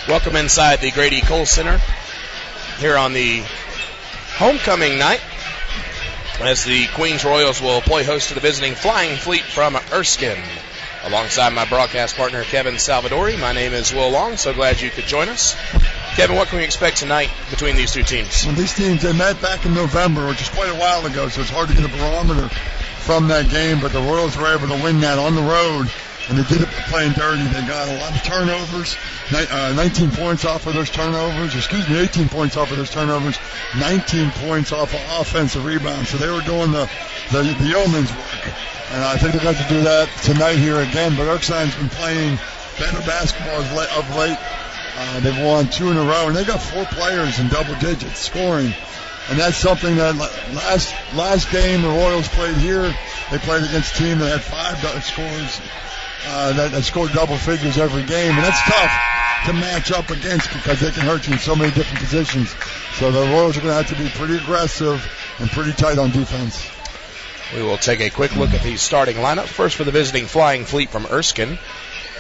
Welcome inside the Grady Cole Center here on the homecoming night as the Queens Royals will play host to the visiting Flying Fleet from Erskine. Alongside my broadcast partner, Kevin Salvadori, my name is Will Long. So glad you could join us. Kevin, what can we expect tonight between these two teams? Well, these teams, they met back in November, which is quite a while ago, so it's hard to get a barometer from that game, but the Royals were able to win that on the road, and they did it playing dirty. They got a lot of turnovers, 19 points off of those turnovers, 18 points off of those turnovers, 19 points off of offensive rebounds, so they were doing the yeoman's work. And I think they're going to do that tonight here again. But Erskine's been playing better basketball of late. They've won 2 in a row, and they got 4 players in double digits scoring. And that's something that last game the Royals played here, they played against a team that had 5 scores that scored double figures every game. And that's tough to match up against because they can hurt you in so many different positions. So the Royals are going to have to be pretty aggressive and pretty tight on defense. We will take a quick look at the starting lineup. First for the visiting Flying Fleet from Erskine.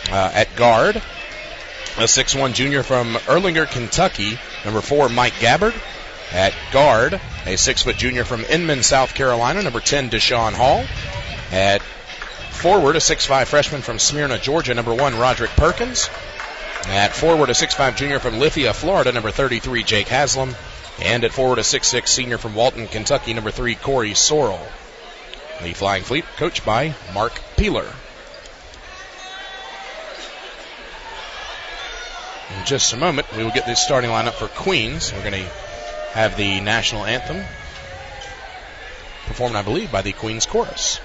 At guard, a 6'1 junior from Erlanger, Kentucky, number 4, Mike Gabbard. At guard, a 6-foot junior from Inman, South Carolina, number 10, Deshaun Hall. At forward, a 6'5 freshman from Smyrna, Georgia, number 1, Roderick Perkins. At forward, a 6'5 junior from Lithia, Florida, number 33, Jake Haslam. And at forward, a 6'6 senior from Walton, Kentucky, number 3, Corey Sorrell. The Flying Fleet, coached by Mark Peeler. In just a moment, we will get this starting lineup for Queens. We're going to have the national anthem performed, I believe, by the Queens Chorus.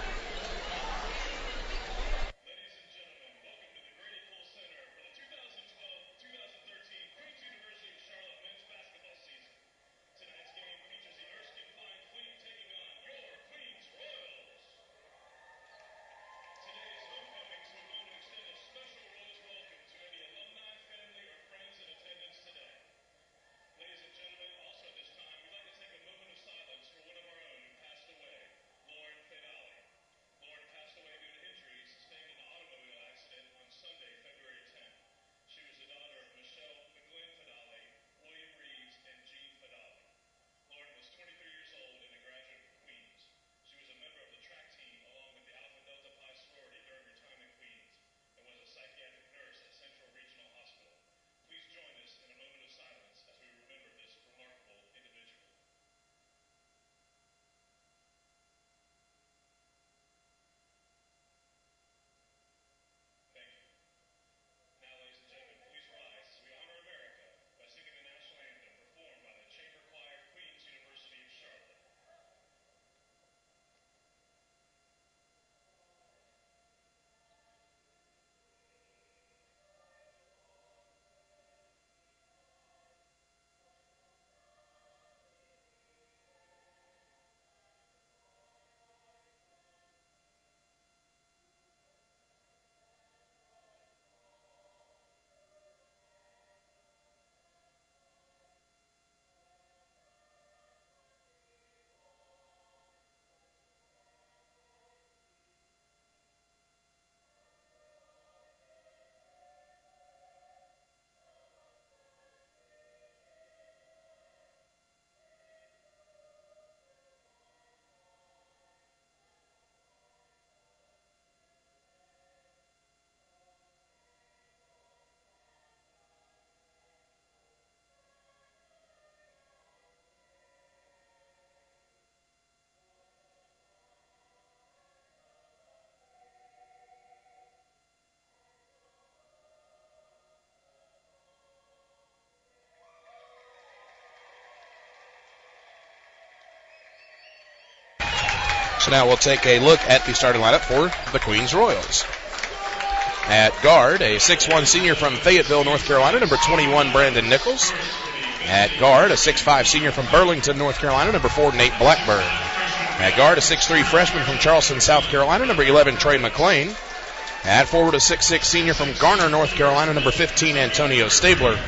So now we'll take a look at the starting lineup for the Queens Royals. At guard, a 6'1 senior from Fayetteville, North Carolina, number 21, Brandon Nichols. At guard, a 6'5 senior from Burlington, North Carolina, number 4, Nate Blackburn. At guard, a 6'3 freshman from Charleston, South Carolina, number 11, Trey McClain. At forward, a 6'6 senior from Garner, North Carolina, number 15, Antonio Stabler.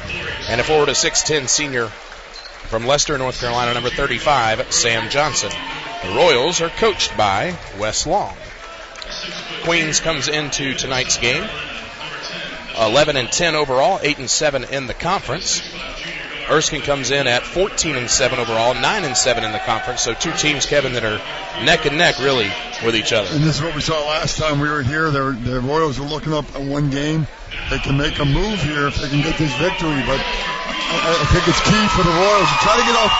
And a forward, a 6'10 senior from Leicester, North Carolina, number 35, Sam Johnson. The Royals are coached by Wes Long. Queens comes into tonight's game 11-10 overall, 8-7 in the conference. Erskine comes in at 14-7 overall, 9-7 in the conference. So two teams, Kevin, that are neck and neck really with each other. And this is what we saw last time we were here. The Royals were looking up at one game. They can make a move here if they can get this victory. But I think it's key for the Royals to try to get off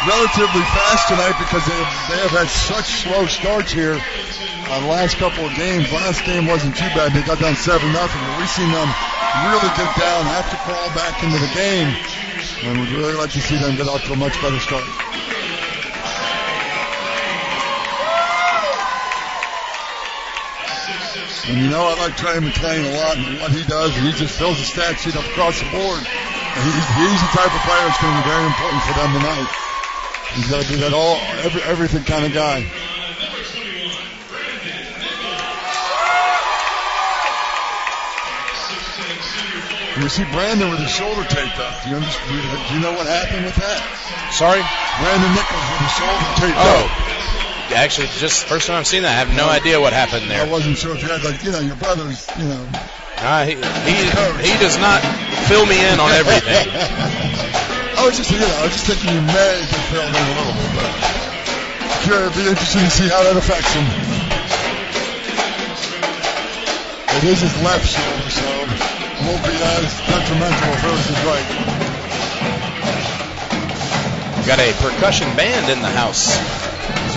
relatively fast tonight because they have had such slow starts here on the last couple of games. Last game wasn't too bad. They got down 7-0. But we've seen them really get down, have to crawl back into the game. And we'd really like to see them get out to a much better start. And you know, I like Trey McLean a lot and what he does, and he just fills the stat sheet up across the board. And he's the type of player that's going to be very important for them tonight. He's got to be that everything kind of guy. You see Brandon with his shoulder taped up. Do you know what happened with that? Sorry? Brandon Nichols with his shoulder taped up. Actually, just first time I've seen that. I have no idea what happened there. I wasn't sure if you had, your brothers, He does not fill me in on everything. I was just thinking you may get filled in a little bit, but it'd be interesting to see how that affects him. It is his left shoulder, so it won't be as detrimental if hers is right. Got a percussion band in the house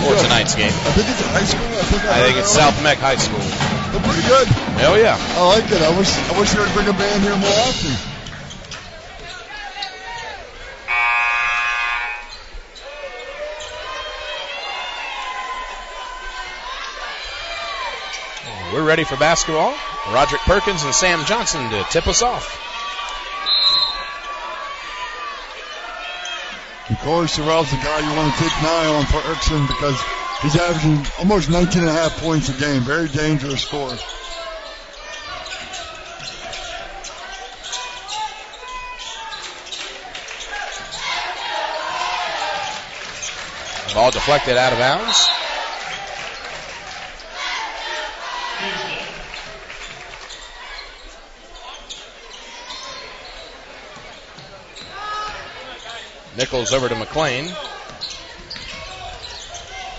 for tonight's game. I think it's at high school. I think it's South Meck High School. They're pretty good. Oh yeah. I like it. I wish they would bring a band here more often. We're ready for basketball. Roderick Perkins and Sam Johnson to tip us off. Of course, Sorrell's the guy you want to keep an eye on for Erskine because he's averaging almost 19.5 points a game. Very dangerous scorer. Ball deflected out of bounds. Nichols over to McLean.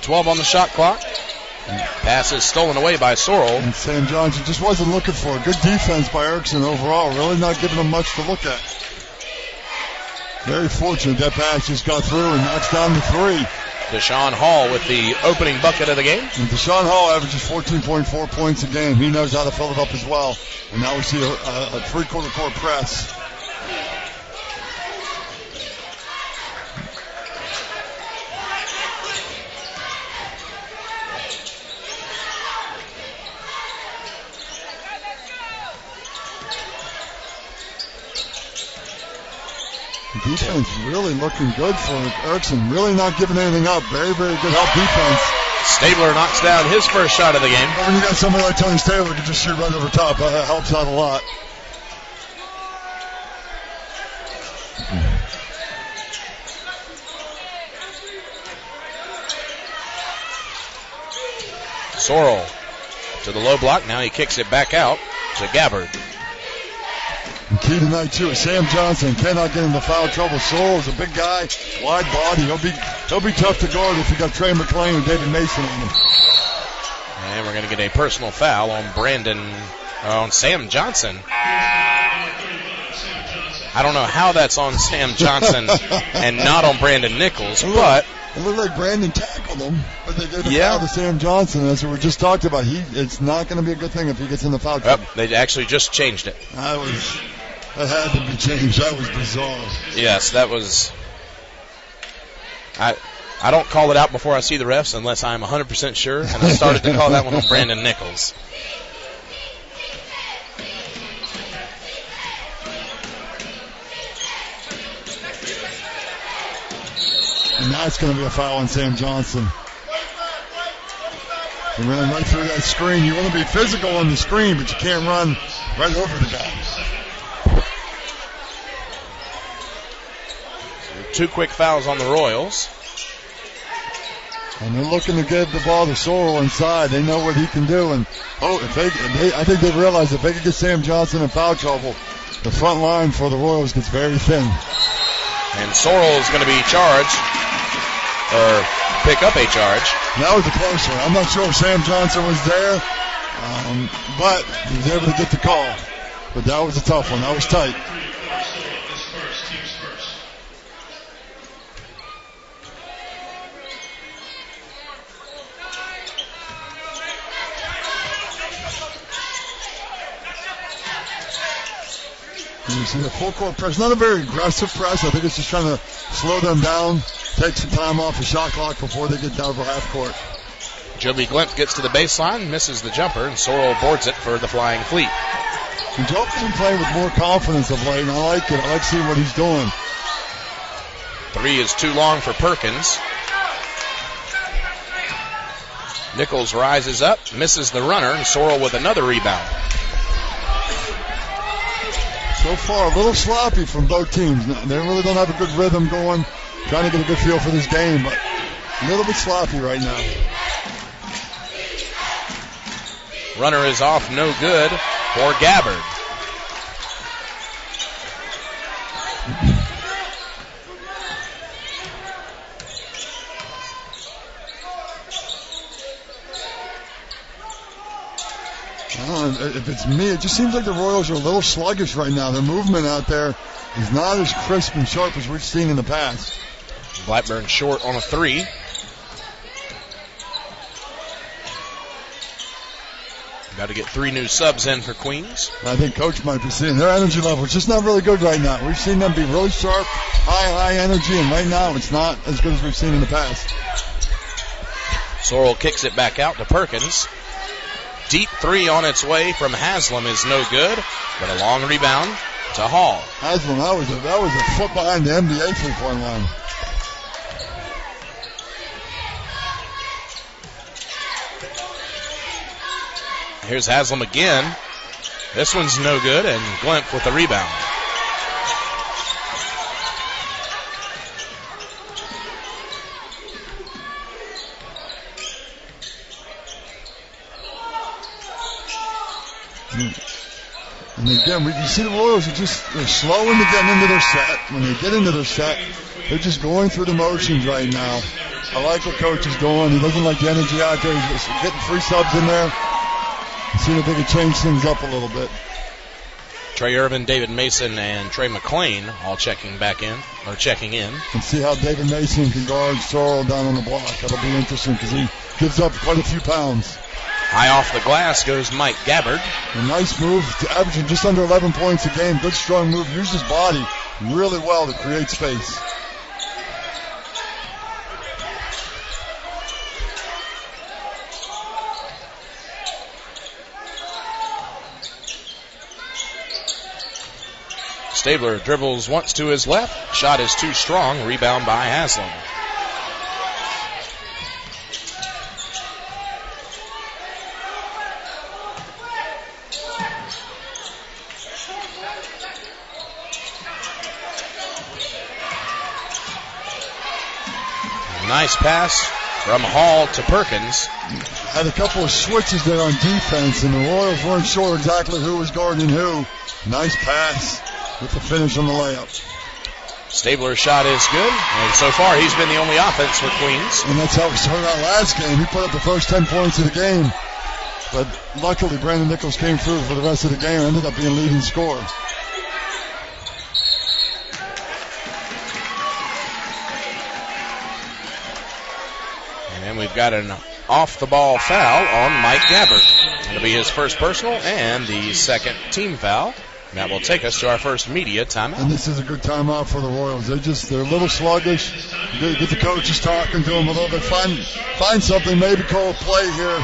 12 on the shot clock. Pass is stolen away by Sorrell. And Sam Johnson just wasn't looking for it. Good defense by Erskine overall. Really not giving him much to look at. Very fortunate that pass just got through and knocks down the three. Deshaun Hall with the opening bucket of the game. And Deshaun Hall averages 14.4 points a game. He knows how to fill it up as well. And now we see a three-quarter court press. Defense really looking good for Erskine. Really not giving anything up. Very, very good help defense. Stabler knocks down his first shot of the game. When you got somebody like Tony Stabler who can just shoot right over top, that helps out a lot. Sorrell to the low block. Now he kicks it back out to Gabbard. And key tonight, too, is Sam Johnson cannot get into foul trouble. Sorrell is a big guy, wide body. He'll be tough to guard if you got Trey McLean and David Mason on him. And we're going to get a personal foul on Sam Johnson. I don't know how that's on Sam Johnson and not on Brandon Nichols, but it looked like Brandon tackled him, but they gave the foul to Sam Johnson. As we just talked about, it's not going to be a good thing if he gets in the foul trouble. They actually just changed it. That had to be changed. That was bizarre. Yes, that was. I don't call it out before I see the refs unless I'm 100% sure, and I started to call that one on Brandon Nichols. And now it's going to be a foul on Sam Johnson. He ran right through that screen. You want to be physical on the screen, but you can't run right over the guy. Two quick fouls on the Royals. And they're looking to give the ball to Sorrell inside. They know what he can do. And I think they realize if they could get Sam Johnson in foul trouble, the front line for the Royals gets very thin. And Sorrell is going to be charged, or pick up a charge. That was a close one. I'm not sure if Sam Johnson was there, but he was able to get the call. But that was a tough one. That was tight. You see the full court press, not a very aggressive press. I think it's just trying to slow them down, take some time off the shot clock before they get down to half court. Joby Glimp gets to the baseline, misses the jumper, and Sorrell boards it for the Flying Fleet. And Joby's been playing with more confidence of late, and I like it. I like seeing what he's doing. Three is too long for Perkins. Nichols rises up, misses the runner, and Sorrell with another rebound. So far, a little sloppy from both teams. They really don't have a good rhythm going. Trying to get a good feel for this game, but a little bit sloppy right now. Runner is off, no good for Gabbard. If it's me, it just seems like the Royals are a little sluggish right now. Their movement out there is not as crisp and sharp as we've seen in the past. Blackburn short on a three. Got to get 3 new subs in for Queens. I think Coach might be seeing their energy level. It's just not really good right now. We've seen them be really sharp, high energy, and right now it's not as good as we've seen in the past. Sorrell kicks it back out to Perkins. Deep three on its way from Haslam is no good, but a long rebound to Hall. Haslam, that was a foot behind the NBA three-point line. Here's Haslam again. This one's no good, and Glimp with the rebound. And again, you see the Royals they're slowing to get into their set. When they get into their set, they're just going through the motions right now. I like what Coach is doing. He doesn't like the energy out there. He's getting 3 subs in there. See if they can change things up a little bit. Trey Irvin, David Mason, and Trey McClain all checking in. And see how David Mason can guard Sorrell down on the block. That'll be interesting because he gives up quite a few pounds. High off the glass goes Mike Gabbard. A nice move, averaging just under 11 points a game. Good strong move. Used his body really well to create space. Stabler dribbles once to his left. Shot is too strong. Rebound by Haslam. Nice pass from Hall to Perkins. Had a couple of switches there on defense, and the Royals weren't sure exactly who was guarding who. Nice pass with the finish on the layup. Stabler's shot is good, and so far he's been the only offense for Queens. And that's how we started out last game. He put up the first 10 points of the game. But luckily, Brandon Nichols came through for the rest of the game and ended up being leading scorer. And we've got an off-the-ball foul on Mike Gabbard. It'll be his first personal and the second team foul. And that will take us to our first media timeout. And this is a good timeout for the Royals. They're a little sluggish. Get the coaches talking to them a little bit. Find something, maybe call a play here.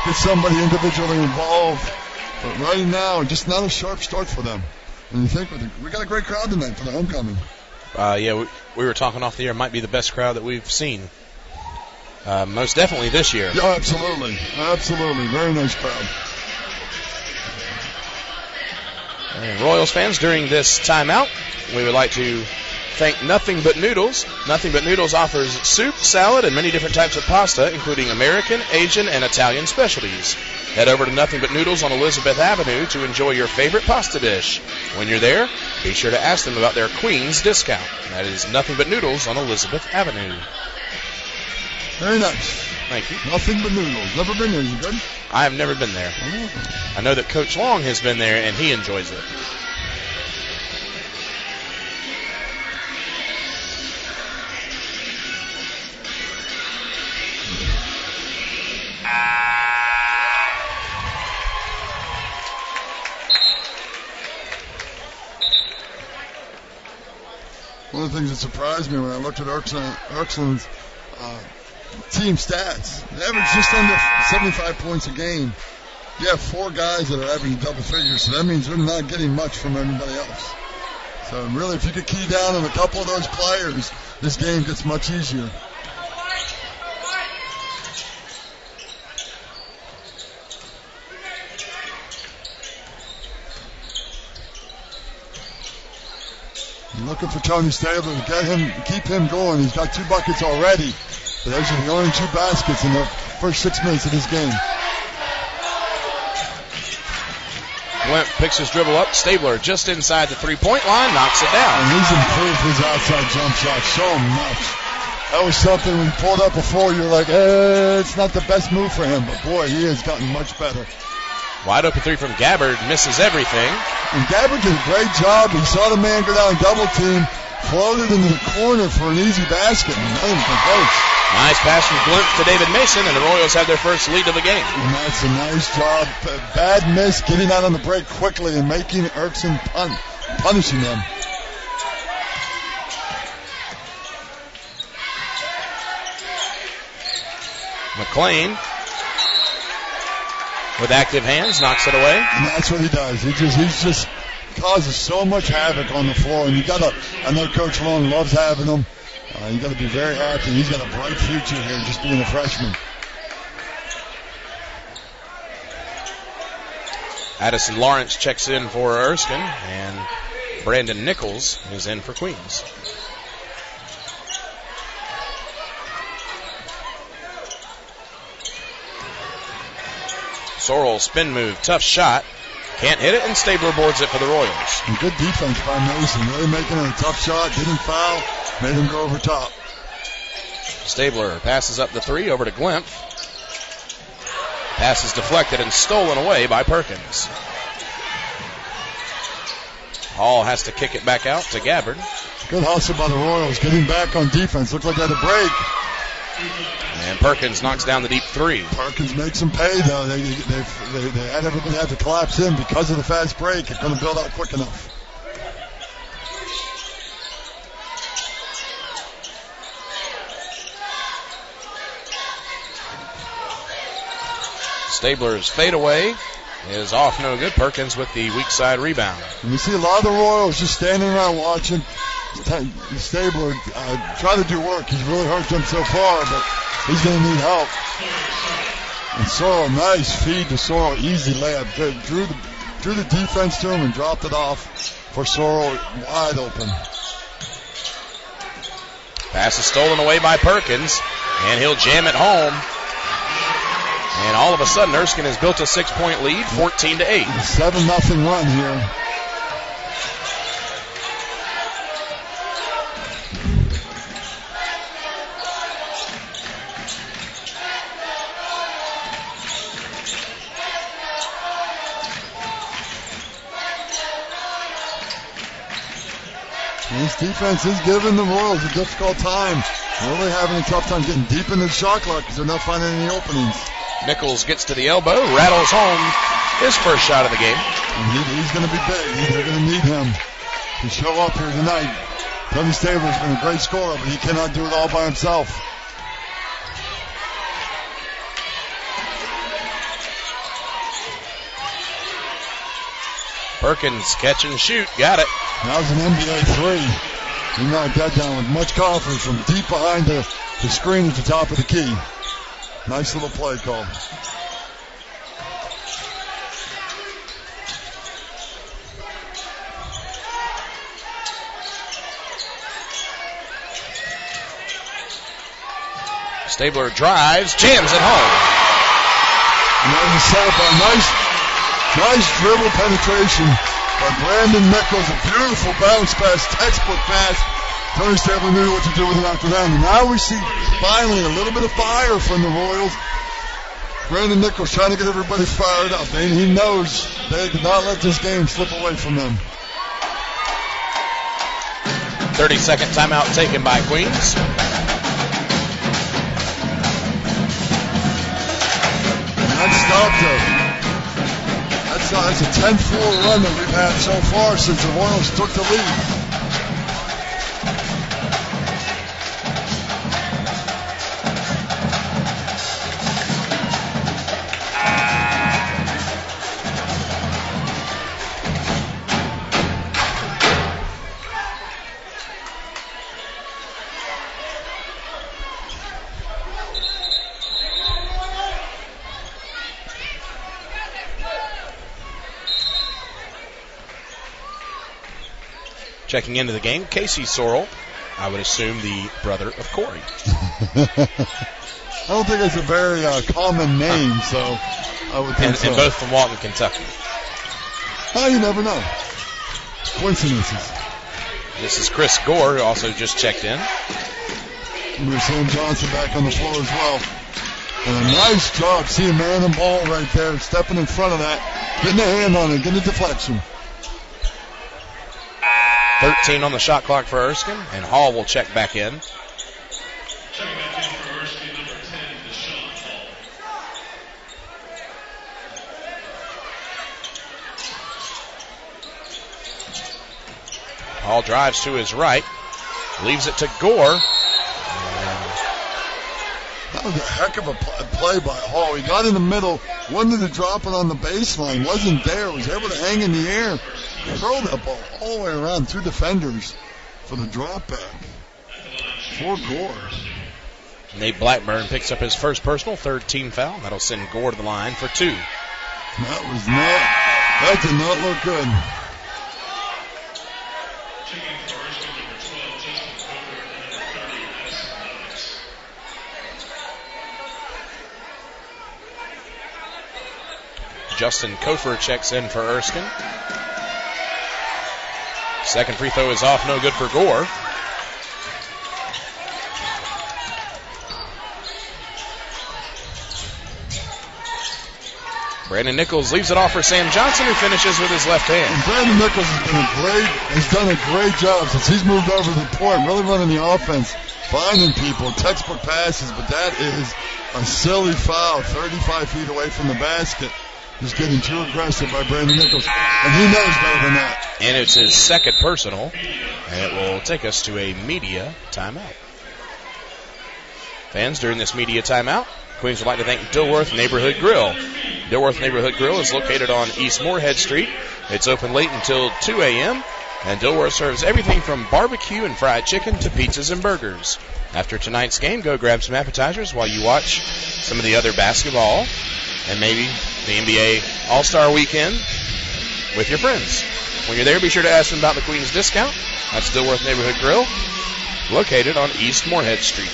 Get somebody individually involved. But right now, just not a sharp start for them. And you think we got a great crowd tonight for the homecoming. Yeah, we were talking off the air. Might be the best crowd that we've seen. Most definitely this year. Yeah, absolutely. Absolutely. Very nice crowd. And Royals fans, during this timeout, we would like to Thank Nothing But Noodles. Nothing But Noodles offers soup, salad, and many different types of pasta, including American, Asian, and Italian specialties. Head over to Nothing But Noodles on Elizabeth Avenue to enjoy your favorite pasta dish. When you're there, be sure to ask them about their Queen's discount. That is Nothing But Noodles on Elizabeth Avenue. Very nice. Thank you. Nothing But Noodles. Never been there. You good? I have never been there. I know that Coach Long has been there, and he enjoys it. One of the things that surprised me when I looked at Erskine's team stats, they average just under 75 points a game. You have 4 guys that are averaging double figures, so that means they're not getting much from anybody else. So really, if you could key down on a couple of those players, this game gets much easier. Looking for Tony Stabler to get him, keep him going. He's got 2 buckets already. But those are the only 2 baskets in the first 6 minutes of this game. Wimp picks his dribble up. Stabler just inside the 3-point line, knocks it down. And he's improved his outside jump shot so much. That was something when you pulled up before, you're like, it's not the best move for him. But boy, he has gotten much better. Wide open 3 from Gabbard, misses everything. And Gabbard did a great job. He saw the man go down double team, floated into the corner for an easy basket. Nice pass from Glimpse to David Mason, and the Royals have their first lead of the game. And that's a nice job. Bad miss, getting out on the break quickly and making Erskine punishing them. McLean with active hands, knocks it away. And that's what he does. He just causes so much havoc on the floor. And I know Coach Long loves having him. You got to be very happy. He's got a bright future here, just being a freshman. Addison Lawrence checks in for Erskine, and Brandon Nichols is in for Queens. Sorrell spin move, tough shot. Can't hit it, and Stabler boards it for the Royals. And good defense by Mason, really making it a tough shot, didn't foul, made him go over top. Stabler passes up the 3 over to Glimpf. Pass is deflected and stolen away by Perkins. Hall has to kick it back out to Gabbard. Good hustle by the Royals, getting back on defense. Looked like they had a break. And Perkins knocks down the deep 3. Perkins makes them pay, though. They had everybody have to collapse in because of the fast break. It's going to build out quick enough. Stabler's fadeaway is off, no good. Perkins with the weak side rebound. And we see a lot of the Royals just standing around watching Stabler try to do work. He's really hurt them so far, but he's going to need help. And Sorrell, nice feed to Sorrell, easy layup. Drew the defense to him and dropped it off for Sorrell, wide open. Pass is stolen away by Perkins, and he'll jam it home. And all of a sudden, Erskine has built a 6-point lead, 14-8. 7-0 run here. This defense is giving the Royals a difficult time. Really having a tough time getting deep into the shot clock because they're not finding any openings. Nichols gets to the elbow, rattles home his first shot of the game. And he's going to be big. They're going to need him to show up here tonight. Tony Stabler's been a great scorer, but he cannot do it all by himself. Perkins catch and shoot, got it. That was an NBA 3. He knocked that down with much confidence from deep behind the screen at the top of the key. Nice little play call. Stabler drives, jams it home. And then the setup, a nice dribble penetration by Brandon Nichols. A beautiful bounce pass, textbook pass. Tony Stabler knew what to do with it after that. And now we see finally a little bit of fire from the Royals. Brandon Nichols trying to get everybody fired up. And he knows they did not let this game slip away from them. 30-second timeout taken by Queens. That's stopped though. That's a 10-4 run that we've had so far since the Royals took the lead. Checking into the game, Casey Sorrell. I would assume the brother of Corey. I don't think it's a very common name, so I would think so. And both from Walton, Kentucky. Oh, you never know. Coincidences. This is Chris Gore, who also just checked in. And there's Sam Johnson back on the floor as well. And a nice job. See a man and ball right there, stepping in front of that, getting a hand on it, getting a deflection. 13 on the shot clock for Erskine, and Hall will check back in. Checking back in for Erskine, number 10, Deshaun Hall. Hall drives to his right, leaves it to Gore. That was a heck of a play by Hall. He got in the middle, wanted to drop it on the baseline, wasn't there, was able to hang in the air, throw that ball all the way around two defenders for the drop back. For Gore. Nate Blackburn picks up his first personal, third team foul. That'll send Gore to the line for two. That did not look good. Justin Kofer checks in for Erskine. Second free throw is off, no good for Gore. Brandon Nichols leaves it off for Sam Johnson, who finishes with his left hand. And Brandon Nichols has done a great job since he's moved over to the point, really running the offense, finding people, textbook passes, but that is a silly foul, 35 feet away from the basket. Just getting too aggressive by Brandon Nichols, and he knows better than that. And it's his second personal, and it will take us to a media timeout. Fans, during this media timeout, Queens would like to thank Dilworth Neighborhood Grill. Dilworth Neighborhood Grill is located on East Moorhead Street. It's open late until 2 a.m., and Dilworth serves everything from barbecue and fried chicken to pizzas and burgers. After tonight's game, go grab some appetizers while you watch some of the other basketball and maybe the NBA All-Star Weekend with your friends. When you're there, be sure to ask them about the Queens discount. That's Dilworth Neighborhood Grill, located on East Moorhead Street.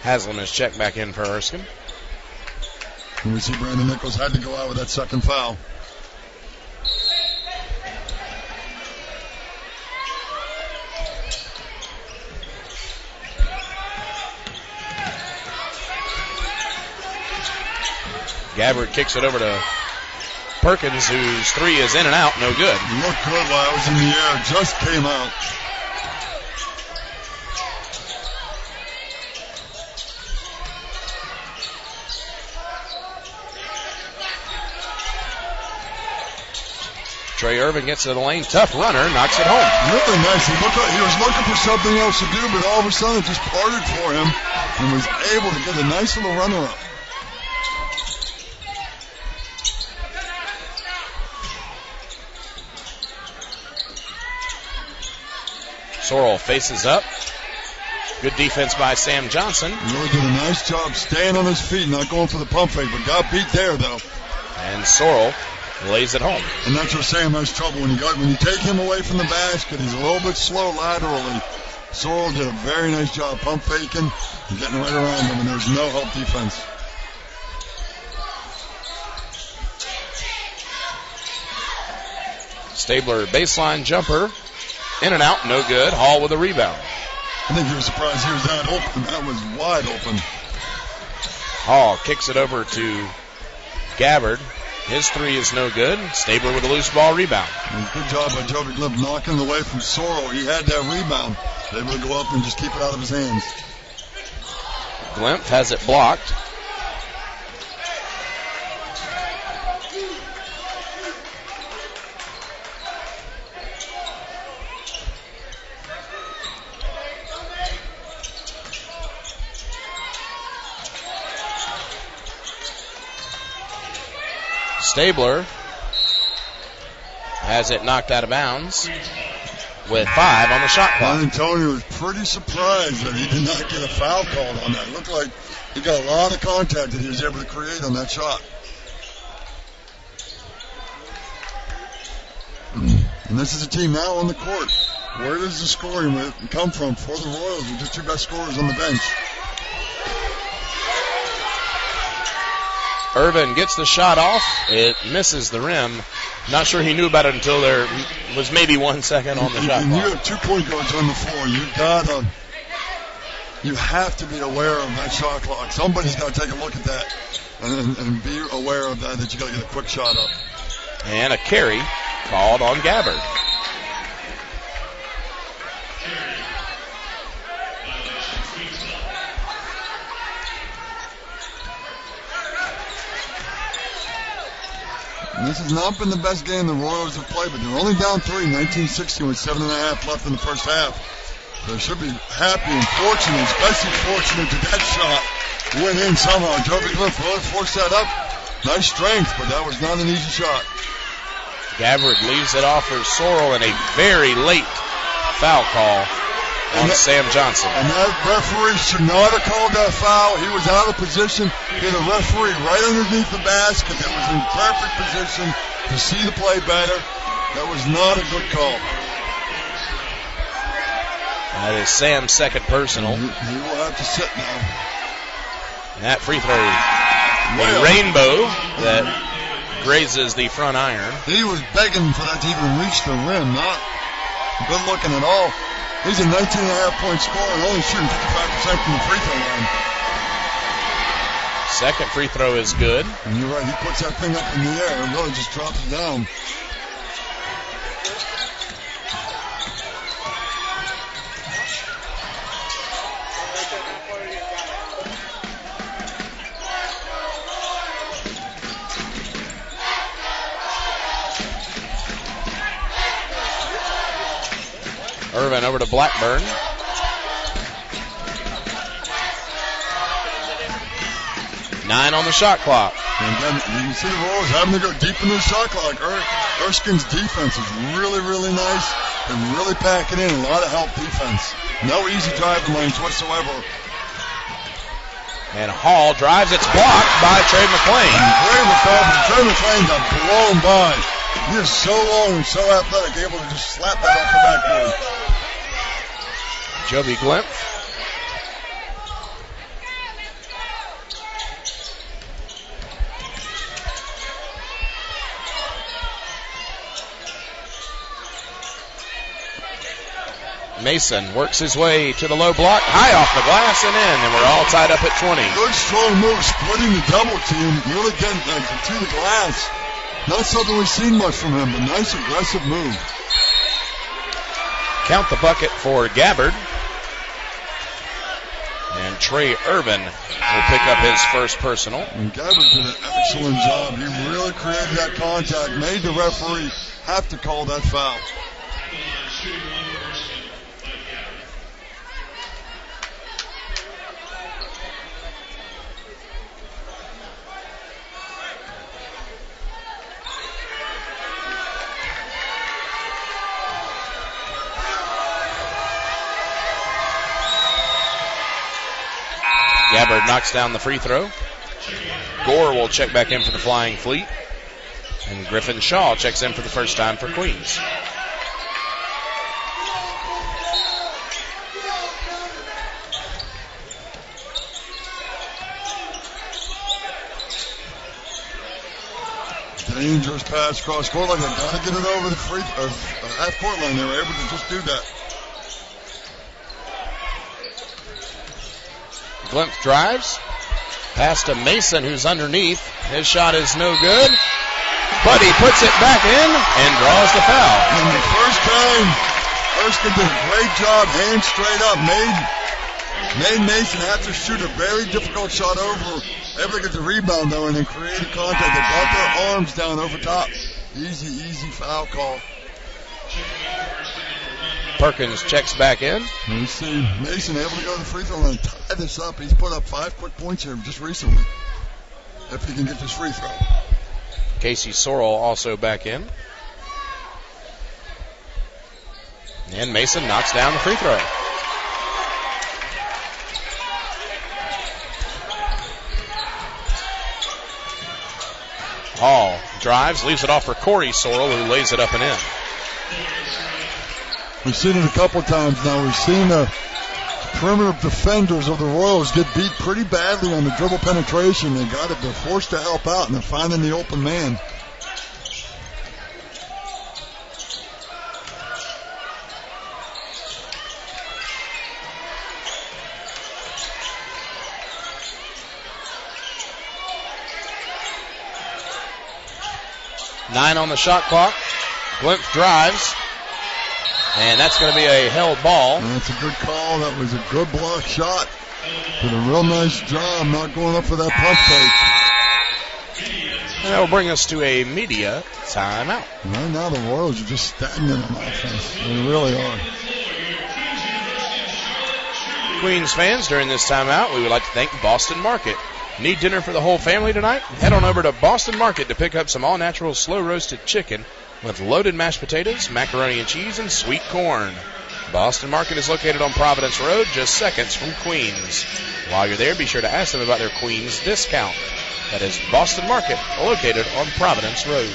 Haslam is checked back in for Erskine. And we see Brandon Nichols had to go out with that second foul. Gabbard kicks it over to Perkins, whose three is in and out, no good. It looked good while I was in the air, just came out. Trey Irvin gets to the lane, tough runner, knocks it home. Really nice. He looked like he was looking for something else to do, but all of a sudden it just parted for him and was able to get a nice little runner up. Sorrell faces up. Good defense by Sam Johnson. He really did a nice job staying on his feet, not going for the pump fake, but got beat there though. And Sorrell lays it home. And that's where Sam has trouble. When you take him away from the basket, he's a little bit slow laterally. Sorrell did a very nice job pump faking and getting right around him, and there's no help defense. Stabler baseline jumper. In and out, no good. Hall with a rebound. I think he was surprised he was that open. That was wide open. Hall kicks it over to Gabbard. His three is no good. Stabler with a loose ball rebound. And good job by Joby Glimp knocking it away from Sorrell. He had that rebound. Able to go up and just keep it out of his hands. Glimp has it blocked. Stabler has it knocked out of bounds with 5 on the shot clock. Antonio was pretty surprised that he did not get a foul called on that. It looked like he got a lot of contact that he was able to create on that shot. And this is a team now on the court. Where does the scoring come from for the Royals with the two best scorers on the bench? Irvin gets the shot off. It misses the rim. Not sure he knew about it until there was maybe 1 second on the shot clock. You have 2 point guards on the floor. You have to be aware of that shot clock. Somebody's got to take a look at that and be aware of that you got to get a quick shot up. And a carry called on Gabbard. And this has not been the best game the Royals have played, but they're only down 3, 19-16 with 7.5 left in the first half. They should be happy and fortunate, especially fortunate that that shot went in somehow. Joby Glimp really forced that up. Nice strength, but that was not an easy shot. Gabbard leaves it off for Sorrell and a very late foul call on Sam Johnson. And that referee should not have called that foul. He was out of position. He had a referee right underneath the basket that was in perfect position to see the play better. That was not a good call. That is Sam's second personal. He will have to sit now. And that free throw, a rainbow that grazes the front iron. He was begging for that to even reach the rim. Not good looking at all. He's a 19.5-point scorer and only shooting 55% from the free throw line. Second free throw is good. And you're right, he puts that thing up in the air and really just drops it down. Irvin over to Blackburn. Nine on the shot clock. And then you can see the Royals having to go deep into the shot clock. Erskine's defense is really, really nice and really packing in. A lot of help defense. No easy driving lanes whatsoever. And Hall drives. It's blocked by Trey McClain. Trey McClain got blown by. He is so long and so athletic, able to just slap that off the backboard. Joby Glimp. Mason works his way to the low block, high off the glass and in, and we're all tied up at 20. Good strong move, splitting the double team, really getting to the glass. Not something we've seen much from him, but nice aggressive move. Count the bucket for Gabbard. And Trey Irvin will pick up his first personal. And Gabbard did an excellent job. He really created that contact, made the referee have to call that foul. Gabbard knocks down the free throw. Gore will check back in for the Flying Fleet. And Griffin Shaw checks in for the first time for Queens. Dangerous pass cross court line. They got to get it over the half court line. They were able to just do that. Glimpse drives. Pass to Mason, who's underneath. His shot is no good. But he puts it back in and draws the foul. In the first game, Erskine did a great job, hands straight up, made Mason have to shoot a very difficult shot over, able to get the rebound though, and then created contact. They brought their arms down over top. Easy foul call. Perkins checks back in. And you see Mason able to go to the free throw line and tie this up. He's put up 5 quick points here just recently. If he can get this free throw. Casey Sorrell also back in. And Mason knocks down the free throw. Hall drives, leaves it off for Corey Sorrell, who lays it up and in. We've seen it a couple times now. We've seen the perimeter defenders of the Royals get beat pretty badly on the dribble penetration. They're forced to help out, and they're finding the open man. Nine on the shot clock. Glimpse drives. And that's going to be a held ball. And that's a good call. That was a good block shot. Did a real nice job not going up for that pump fake. And that will bring us to a media timeout. Right now the Royals are just stagnant on offense. They really are. Queens fans, during this timeout, we would like to thank Boston Market. Need dinner for the whole family tonight? Head on over to Boston Market to pick up some all-natural slow-roasted chicken with loaded mashed potatoes, macaroni and cheese, and sweet corn. Boston Market is located on Providence Road, just seconds from Queens. While you're there, be sure to ask them about their Queens discount. That is Boston Market, located on Providence Road.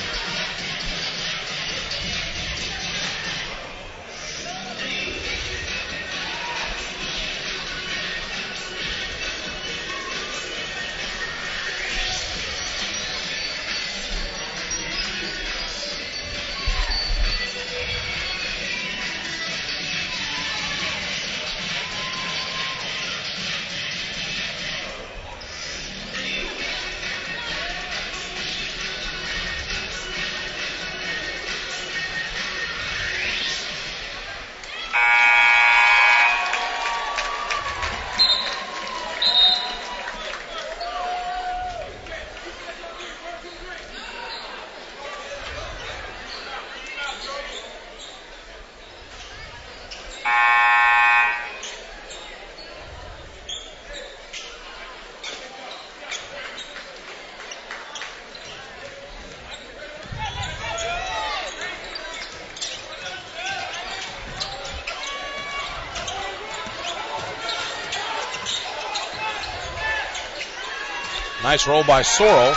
Nice roll by Sorrell.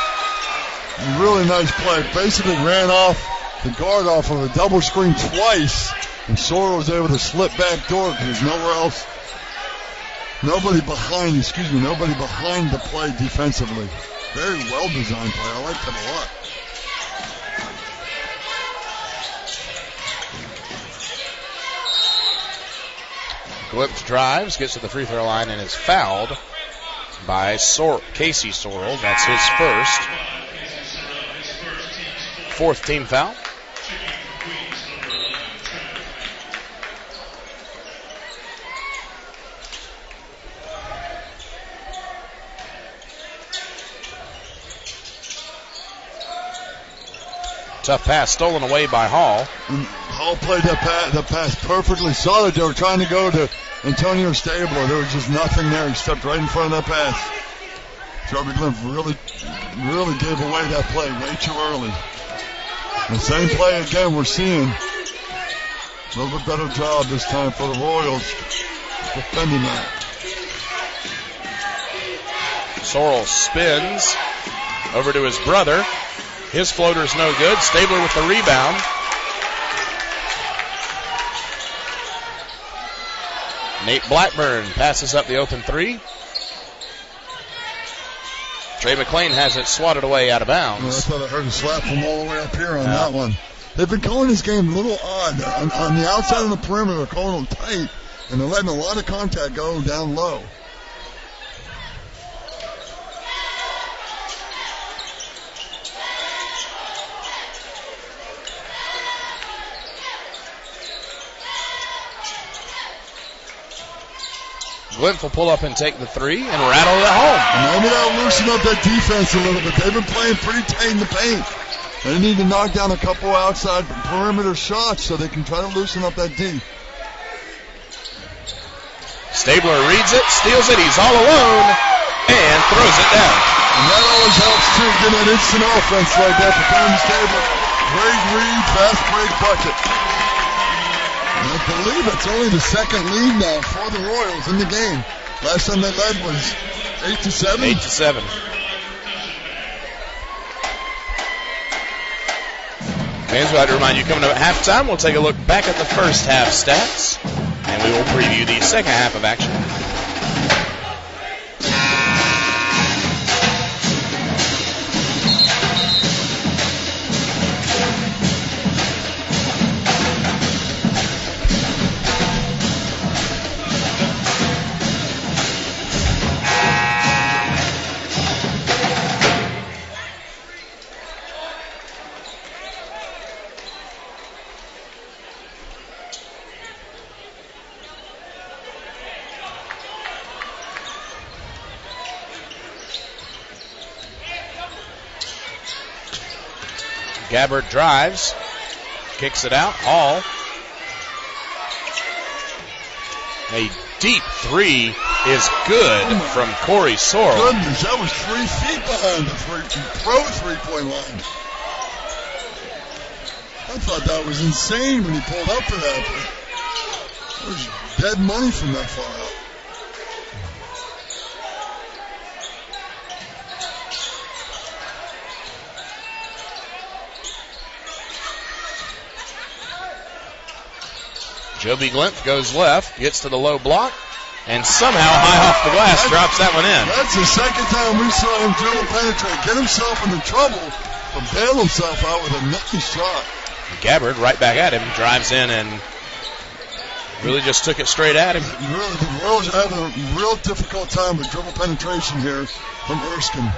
Really nice play. Basically ran off the guard off of a double screen twice, and Sorrell was able to slip back door because there's nowhere else. Nobody behind the play defensively. Very well designed play. I like that a lot. Glimpse drives, gets to the free throw line, and is fouled by Casey Sorrell. That's his fourth team foul. Tough pass stolen away by Hall. And Hall played that pass perfectly solid. They were trying to go to Antonio Stabler. There was just nothing there. He stepped right in front of that pass. Joby Glimpse really gave away that play way too early. The same play again we're seeing. A little bit better job this time for the Royals defending that. Sorrell spins over to his brother. His floater's no good. Stabler with the rebound. Nate Blackburn passes up the open three. Trey McClain has it swatted away out of bounds. Well, I thought I heard a slap from all the way up here on that one. They've been calling this game a little odd. On the outside of the perimeter, they're calling them tight, and they're letting a lot of contact go down low. Glimpse will pull up and take the three and rattle it home. Maybe that'll loosen up that defense a little bit. They've been playing pretty tight in the paint. They need to knock down a couple outside perimeter shots so they can try to loosen up that D. Stabler reads it, steals it, he's all alone, and throws it down. And that always helps too, getting that instant offense like that for Tony Stabler. Great read, fast break bucket. And I believe it's only the second lead now for the Royals in the game. Last time they led was 8-7. 8-7. Fans, we'd like to remind you, coming up at halftime, we'll take a look back at the first half stats, and we will preview the second half of action. Gabbard drives, kicks it out. Hall. A deep three is good from Corey Sorrell. Goodness, that was 3 feet behind the pro three-point line. I thought that was insane when he pulled up for that. But it was dead money from that far out. Joby Glimpse goes left, gets to the low block, and somehow high off the glass drops that one in. That's the second time we saw him dribble penetrate, get himself into trouble, but bail himself out with a nice shot. Gabbard right back at him, drives in and really just took it straight at him. Really, the Royals are having a real difficult time with dribble penetration here from Erskine.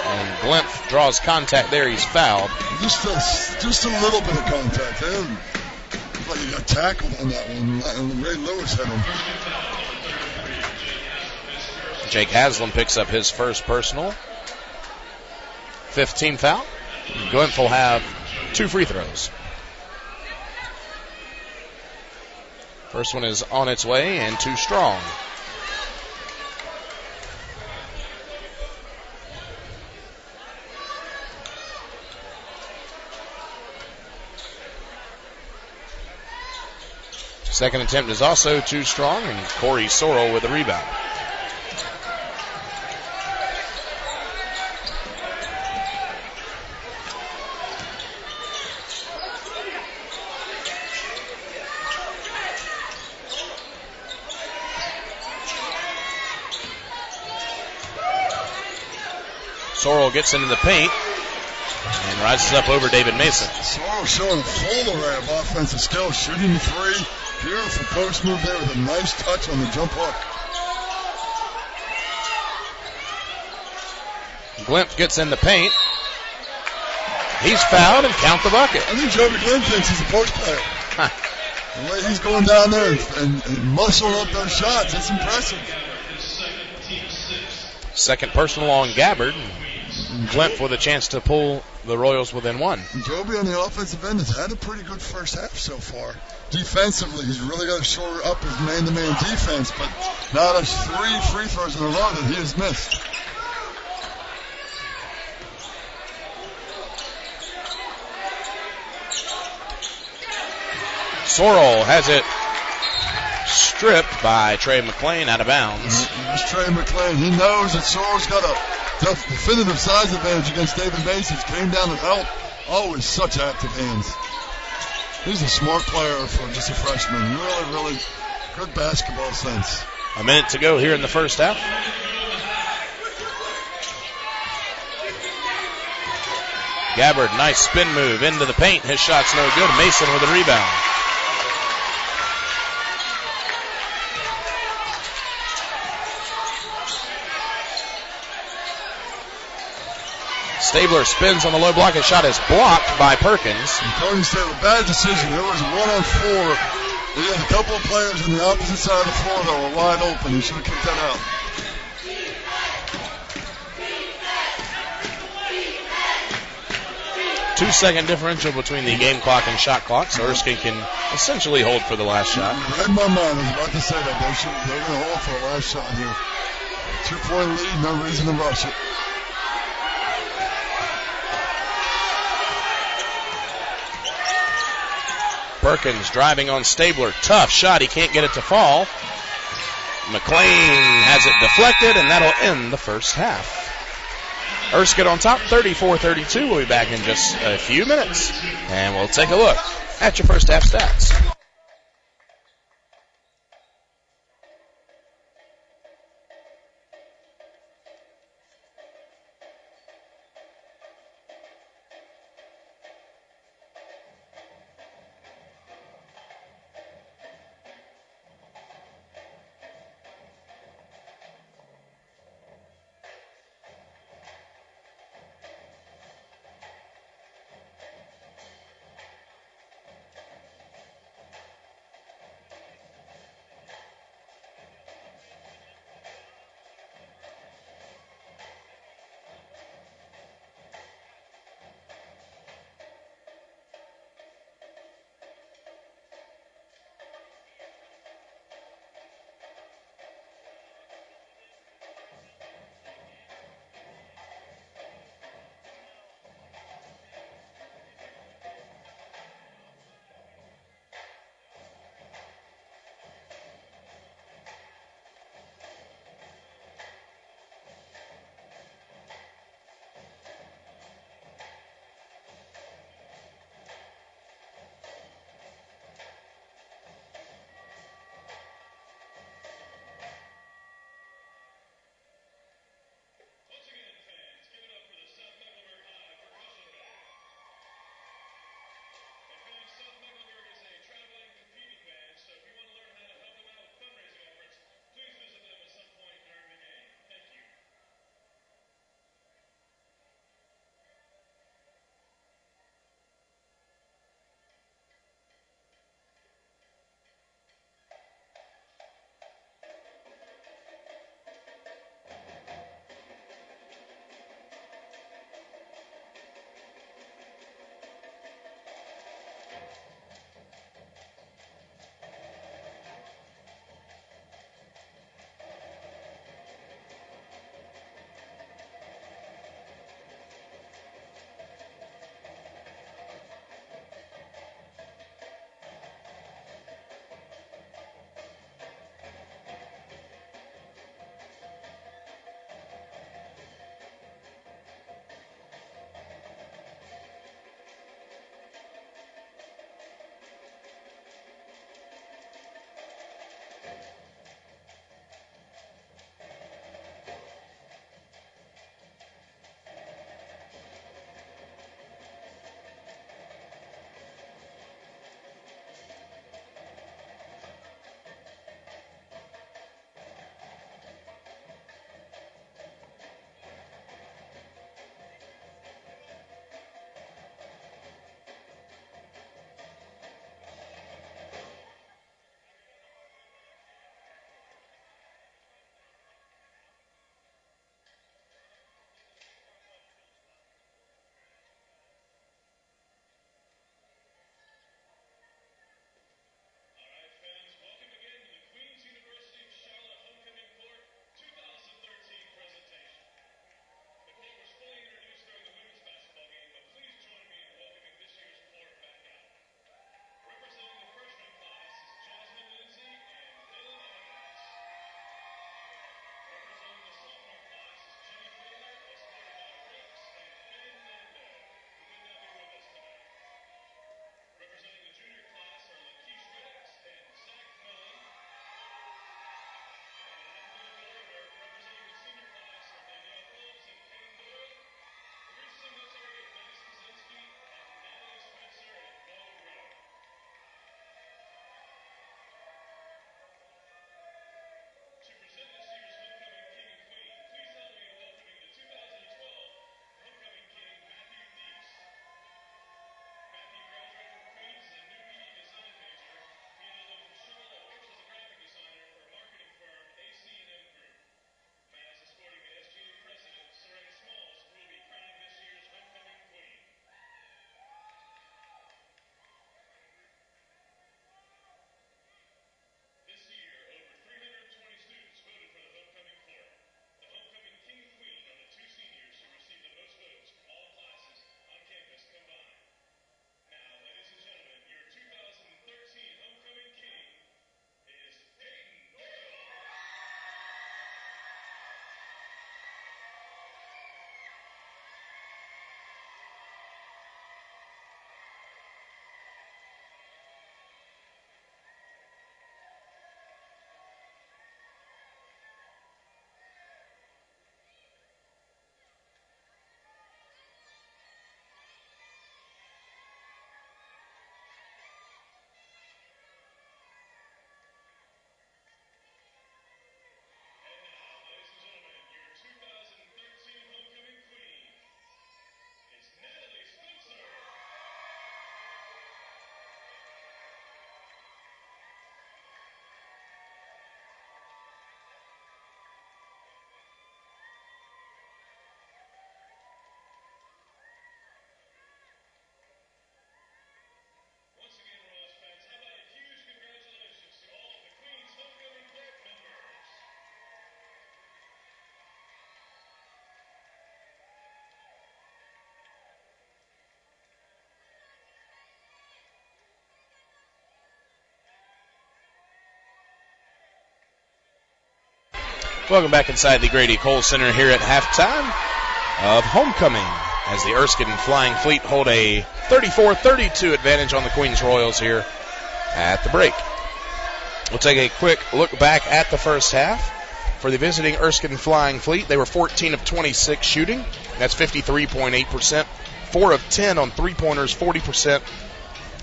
And Glimpse draws contact there. He's fouled. Just a little bit of contact. Like he got tackled on that one, and Ray Lewis hit him. Jake Haslam picks up his first personal. 15th foul. Glimpse will have 2 free throws. First one is on its way and too strong. Second attempt is also too strong, and Corey Sorrell with the rebound. Sorrell gets into the paint and rises up over David Mason. Sorrell showing a full array of offensive skills, shooting the three, Beautiful post move there with a nice touch on the jump hook. Glimp gets in the paint. He's fouled and count the bucket. I think Joby Glenn thinks he's a post player. The way he's going down there and muscling up those shots, that's impressive. Second personal on Gabbard. Glimp with a chance to pull the Royals within one. Joby on the offensive end has had a pretty good first half so far. Defensively, he's really got to shore up his man-to-man defense, but now there's 3 free throws in a row that he has missed. Sorrell has it stripped by Trey McClain out of bounds. It's Trey McClain. He knows that Sorrell's got a definitive size advantage against David Mason. Came down and helped. Always such active hands. He's a smart player for just a freshman. Really, really good basketball sense. A minute to go here in the first half. Gabbard, nice spin move into the paint. His shot's no good. Mason with a rebound. Stabler spins on the low block. His shot is blocked by Perkins. And Cody Stabler, bad decision. There was 1-on-4. He had a couple of players on the opposite side of the floor that were wide open. He should have kicked that out. Two-second differential between the game clock and shot clock, so Erskine can essentially hold for the last shot. Read my mind. I was about to say that. They're going to hold for the last shot here. 2-point lead, no reason to rush it. Perkins driving on Stabler. Tough shot. He can't get it to fall. McClain has it deflected, and that'll end the first half. Erskine on top, 34-32. We'll be back in just a few minutes, and we'll take a look at your first half stats. Welcome back inside the Grady Cole Center here at halftime of homecoming as the Erskine Flying Fleet hold a 34-32 advantage on the Queens Royals here at the break. We'll take a quick look back at the first half. For the visiting Erskine Flying Fleet, they were 14 of 26 shooting. That's 53.8%. 4 of 10 on three-pointers, 40%.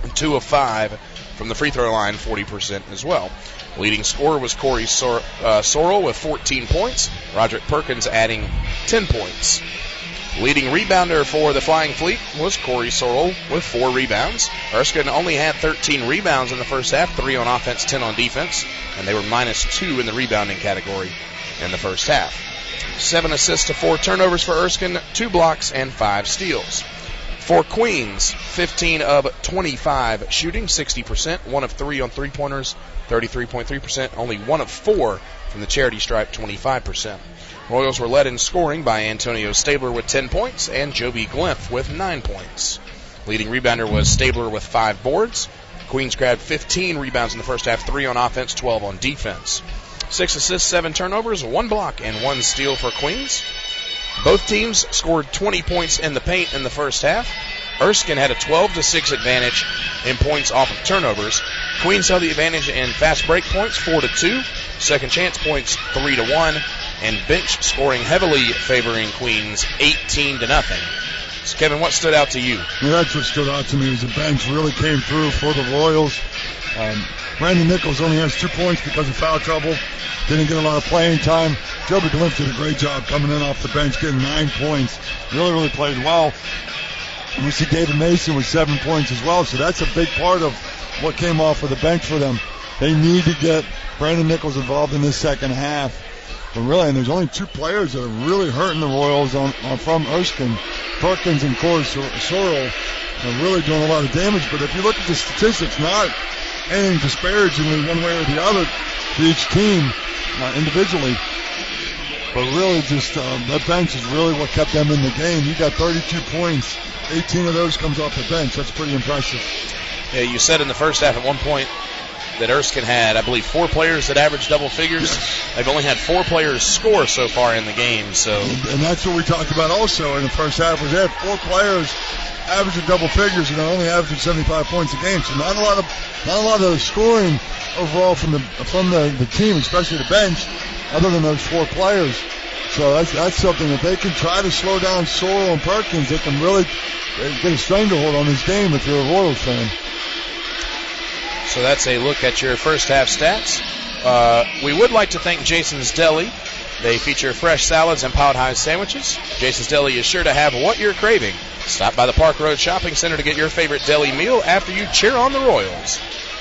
And 2 of 5 from the free throw line, 40% as well. Leading scorer was Corey Sorrell with 14 points. Roderick Perkins adding 10 points. Leading rebounder for the Flying Fleet was Corey Sorrell with 4 rebounds. Erskine only had 13 rebounds in the first half, 3 on offense, 10 on defense, and they were -2 in the rebounding category in the first half. 7 assists to 4 turnovers for Erskine, 2 blocks, and 5 steals. For Queens, 15 of 25 shooting, 60%, 1 of 3 on three-pointers, 33.3%, only 1 of 4 from the charity stripe, 25%. Royals were led in scoring by Antonio Stabler with 10 points and Joby Glimpf with 9 points. Leading rebounder was Stabler with 5 boards. Queens grabbed 15 rebounds in the first half, 3 on offense, 12 on defense. 6 assists, 7 turnovers, 1 block, and 1 steal for Queens. Both teams scored 20 points in the paint in the first half. Erskine had a 12-6 advantage in points off of turnovers. Queens held the advantage in fast break points, 4-2. Second chance points, 3-1. And bench scoring heavily favoring Queens, 18-0. So Kevin, what stood out to you? Yeah, that's what stood out to me was the bench really came through for the Royals. Brandon Nichols only has 2 points because of foul trouble. Didn't get a lot of playing time. Joby Glimpf did a great job coming in off the bench, getting 9 points. Really played well. And we see David Mason with 7 points as well, so that's a big part of what came off of the bench for them. They need to get Brandon Nichols involved in this second half. But really, and there's only 2 players that are really hurting the Royals from Erskine. Perkins and Corey Sorrell are really doing a lot of damage. But if you look at the statistics, not anything disparagingly one way or the other to each team individually. But really just that bench is really what kept them in the game. You got 32 points. 18 of those comes off the bench. That's pretty impressive. Yeah, you said in the first half at one point that Erskine had, I believe, 4 players that averaged double figures. Yes. They've only had 4 players score so far in the game. So, and that's what we talked about also in the first half. Was they had 4 players averaging double figures and they're only averaging 75 points a game. So not a lot of scoring overall from the team, especially the bench, other than those 4 players. So that's something that they can try to slow down Sorrell and Perkins. They can really get a stranglehold on this game if you're a Royals fan. So that's a look at your first half stats. We would like to thank Jason's Deli. They feature fresh salads and Powder High sandwiches. Jason's Deli is sure to have what you're craving. Stop by the Park Road Shopping Center to get your favorite deli meal after you cheer on the Royals.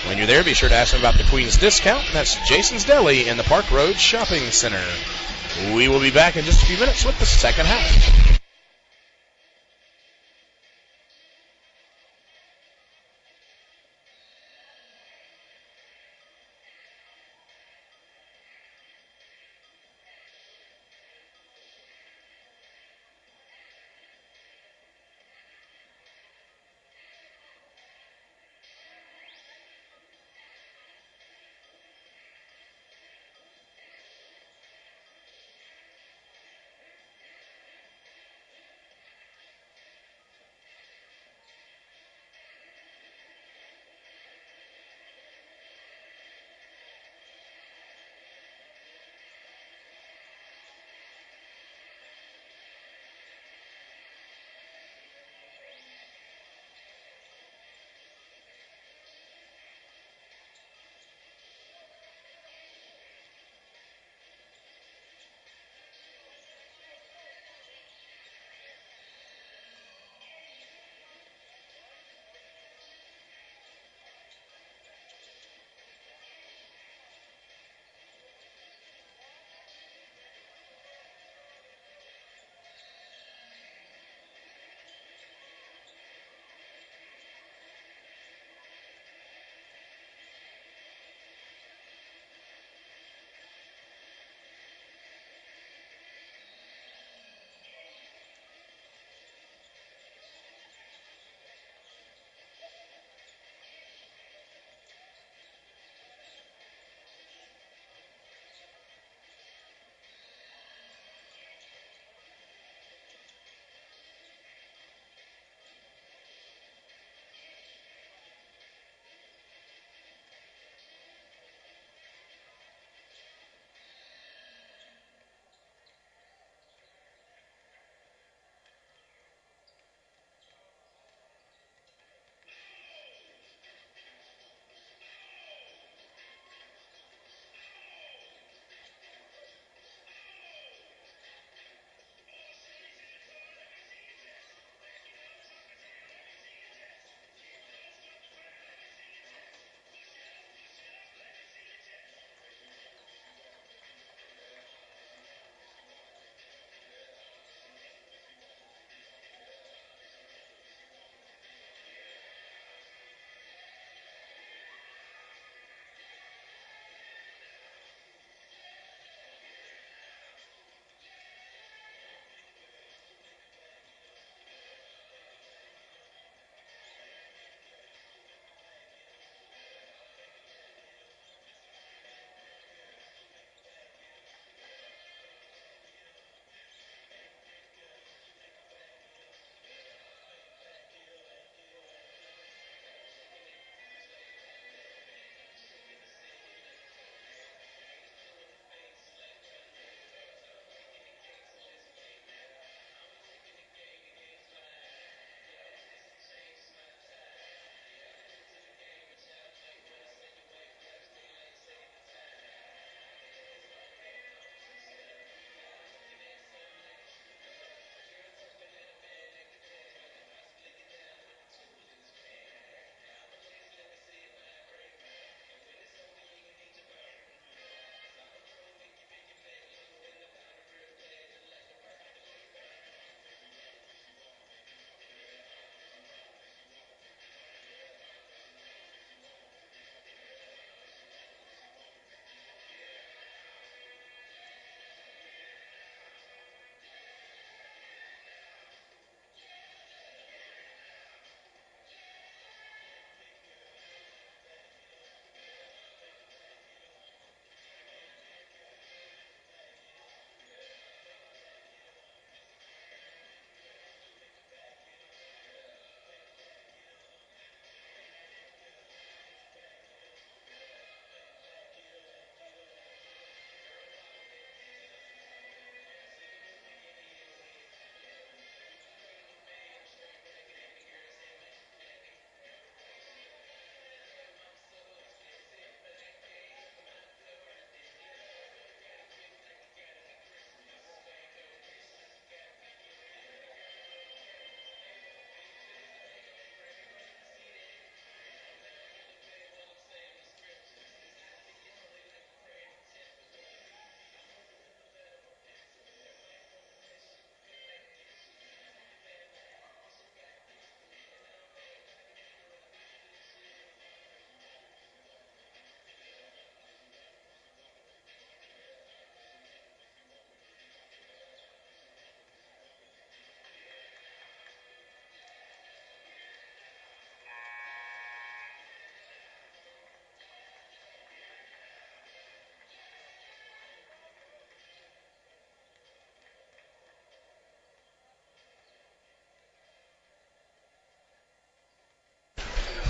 When you're there, be sure to ask them about the Queen's discount. That's Jason's Deli in the Park Road Shopping Center. We will be back in just a few minutes with the second half.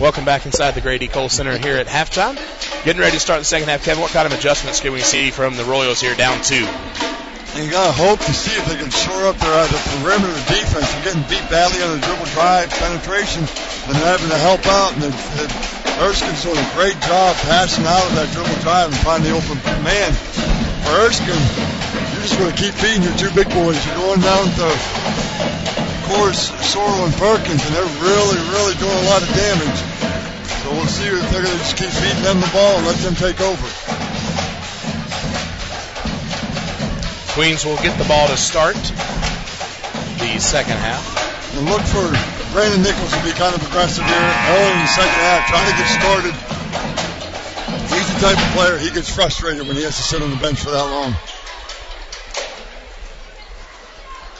Welcome back inside the Grady Cole Center here at halftime. Getting ready to start the second half. Kevin, what kind of adjustments can we see from the Royals here down 2? And you got to hope to see if they can shore up their perimeter defense. They're getting beat badly on the dribble drive penetration, and they're having to help out. And Erskine's doing a great job passing out of that dribble drive and finding the open man. For Erskine, you're just going to keep feeding your 2 big boys. You're going down to, of course, Sorrell and Perkins, and they're really, really doing a lot of damage. So we'll see if they're going to just keep feeding them the ball and let them take over. Queens will get the ball to start the second half. And look for Brandon Nichols to be kind of aggressive here early in the second half, trying to get started. He's the type of player, he gets frustrated when he has to sit on the bench for that long.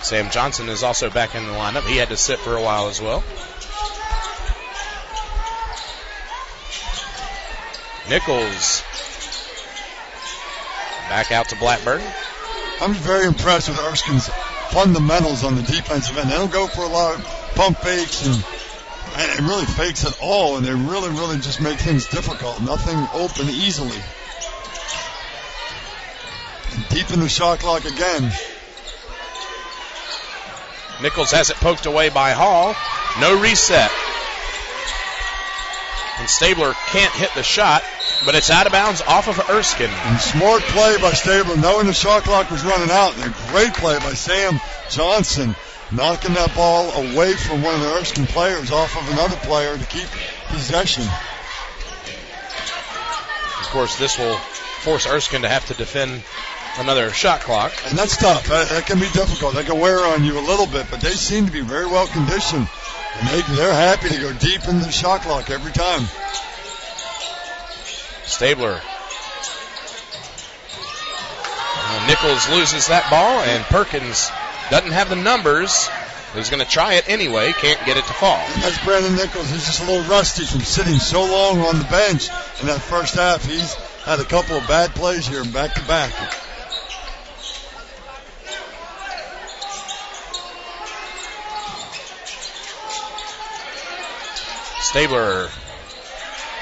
Sam Johnson is also back in the lineup. He had to sit for a while as well. Nichols back out to Blackburn. I'm very impressed with Erskine's fundamentals on the defensive end. They don't go for a lot of pump fakes and really fakes at all, and they really, really just make things difficult. Nothing open easily. And deep in the shot clock again. Nichols has it poked away by Hall. No reset. And Stabler can't hit the shot, but it's out of bounds off of Erskine. And smart play by Stabler, knowing the shot clock was running out. And a great play by Sam Johnson, knocking that ball away from one of the Erskine players off of another player to keep possession. Of course, this will force Erskine to have to defend another shot clock. And that's tough. That can be difficult. That can wear on you a little bit, but they seem to be very well conditioned. And they're happy to go deep into the shot clock every time. Stabler. Nichols loses that ball, and Perkins doesn't have the numbers. He's going to try it anyway. Can't get it to fall. And that's Brandon Nichols. He's just a little rusty from sitting so long on the bench in that first half. He's had a couple of bad plays here back to back. Stabler.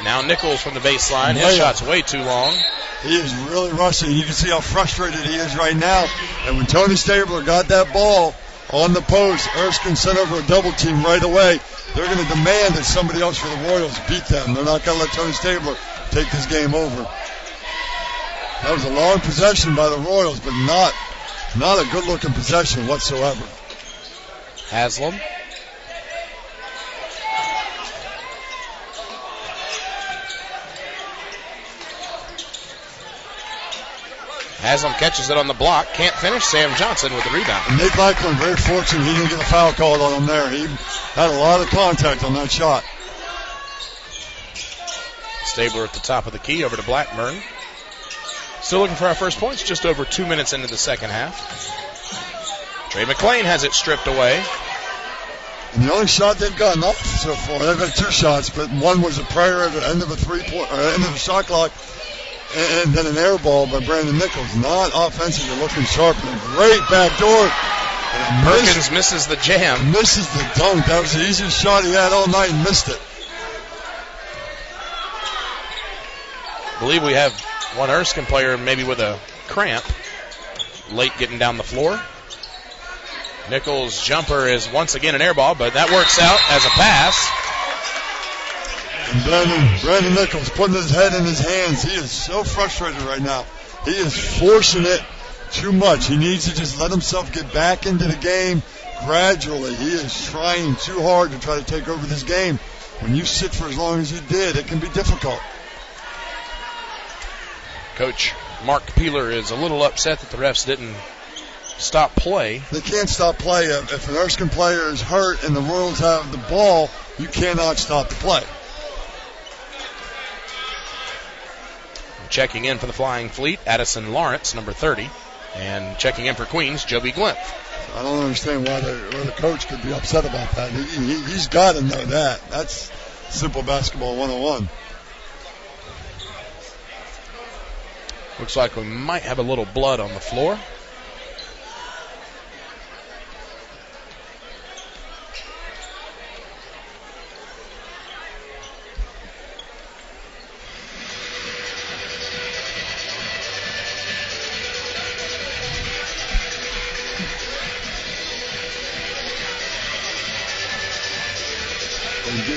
Now Nichols from the baseline. His shot's way too long. He is really rushing. You can see how frustrated he is right now. And when Tony Stabler got that ball on the post, Erskine sent over a double team right away. They're going to demand that somebody else for the Royals beat them. They're not going to let Tony Stabler take this game over. That was a long possession by the Royals, but not a good-looking possession whatsoever. Haslam. Haslam catches it on the block. Can't finish. Sam Johnson with the rebound. And Nate Blackburn very fortunate he didn't get a foul called on him there. He had a lot of contact on that shot. Stabler at the top of the key over to Blackburn. Still looking for our first points. Just over 2 minutes into the second half. Trey McClain has it stripped away. And the only shot they've gotten off so far, they've got 2 shots, but one was a prayer at the end of end of the shot clock. And then an air ball by Brandon Nichols. Not offensively looking sharp. And a great back door. Perkins misses the jam. Misses the dunk. That was the easiest shot he had all night and missed it. I believe we have one Erskine player maybe with a cramp. Late getting down the floor. Nichols' jumper is once again an air ball, but that works out as a pass. And Brandon Nichols putting his head in his hands. He is so frustrated right now. He is forcing it too much. He needs to just let himself get back into the game gradually. He is trying too hard to try to take over this game. When you sit for as long as you did, it can be difficult. Coach Mark Peeler is a little upset that the refs didn't stop play. They can't stop play. If an Erskine player is hurt and the Royals have the ball, you cannot stop the play. Checking in for the Flying Fleet, Addison Lawrence, number 30. And checking in for Queens, Joby Glimpf. I don't understand why the coach could be upset about that. He's got to know that. That's simple basketball 101. Looks like we might have a little blood on the floor.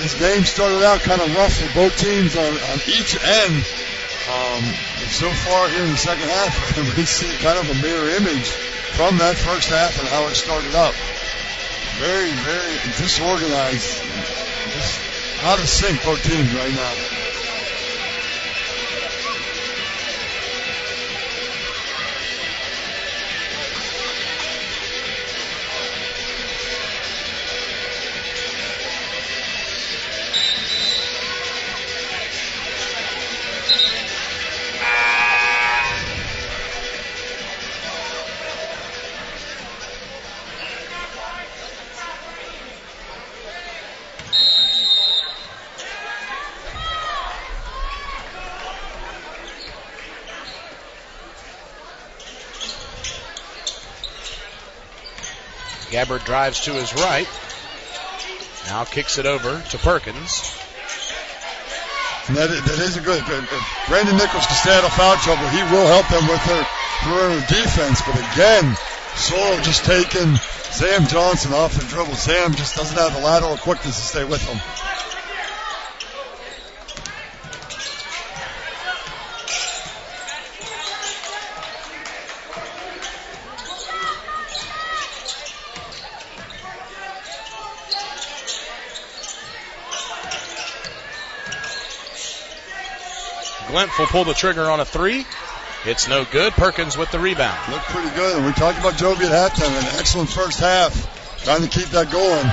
this game started out kind of rough for both teams on each end. So far here in the second half, we see kind of a mirror image from that first half and how it started up. Very, very disorganized. Just out of sync, both teams right now. Gabbard drives to his right. Now kicks it over to Perkins. And that is a good. If Brandon Nichols can stay out of foul trouble, he will help them with their perimeter defense. But again, Sorrell just taking Sam Johnson off the dribble. Sam just doesn't have the lateral quickness to stay with him. Glent will pull the trigger on a three. It's no good. Perkins with the rebound. Looked pretty good. And we talked about Joby at halftime. An excellent first half. Trying to keep that going.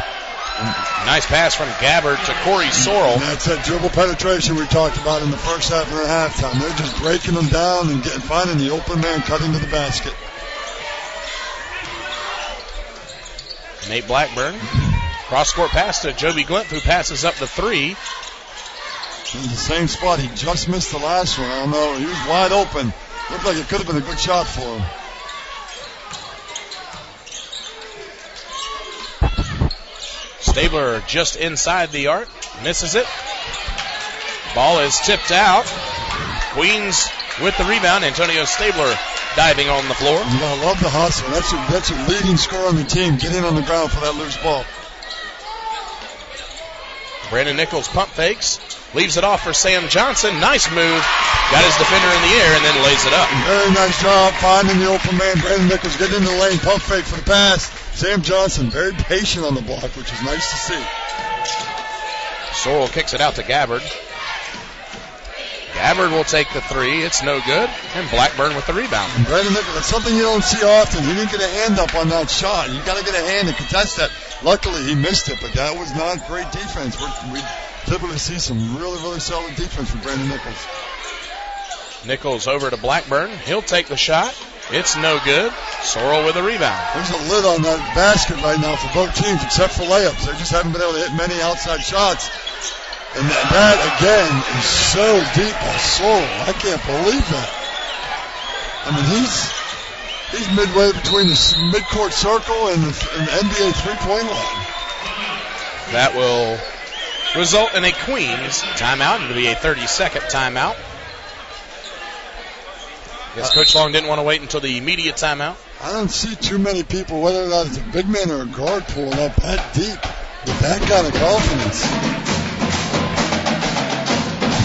Nice pass from Gabbard to Corey Sorrell. And that's that dribble penetration we talked about in the first half and the halftime. They're just breaking them down and finding the open man, cutting to the basket. Nate Blackburn. Cross-court pass to Joby Glent, who passes up the three. In the same spot. He just missed the last one. I don't know. He was wide open. Looked like it could have been a good shot for him. Stabler just inside the arc. Misses it. Ball is tipped out. Queens with the rebound. Antonio Stabler diving on the floor. I love the hustle. That's your leading scorer on the team. Get in on the ground for that loose ball. Brandon Nichols pump fakes. Leaves it off for Sam Johnson. Nice move. Got his defender in the air and then lays it up. Very nice job finding the open man. Brandon Nichols getting in the lane. Pump fake for the pass. Sam Johnson very patient on the block, which is nice to see. Sorrell kicks it out to Gabbard. Gabbard will take the three. It's no good. And Blackburn with the rebound. And Brandon Nichols, that's something you don't see often. He didn't get a hand up on that shot. You got to get a hand to contest that. Luckily, he missed it, but that was not great defense. We typically see some really, really solid defense from Brandon Nichols. Nichols over to Blackburn. He'll take the shot. It's no good. Sorrell with a rebound. There's a lid on that basket right now for both teams, except for layups. They just haven't been able to hit many outside shots. And that again, is so deep by Sorrell. I can't believe that. I mean, he's midway between the midcourt circle and the NBA three-point line. That will result in a Queens timeout. It'll be a 30-second timeout. Guess Coach Long didn't want to wait until the immediate timeout. I don't see too many people, whether or not it's a big man or a guard, pulling up that deep with that kind of confidence.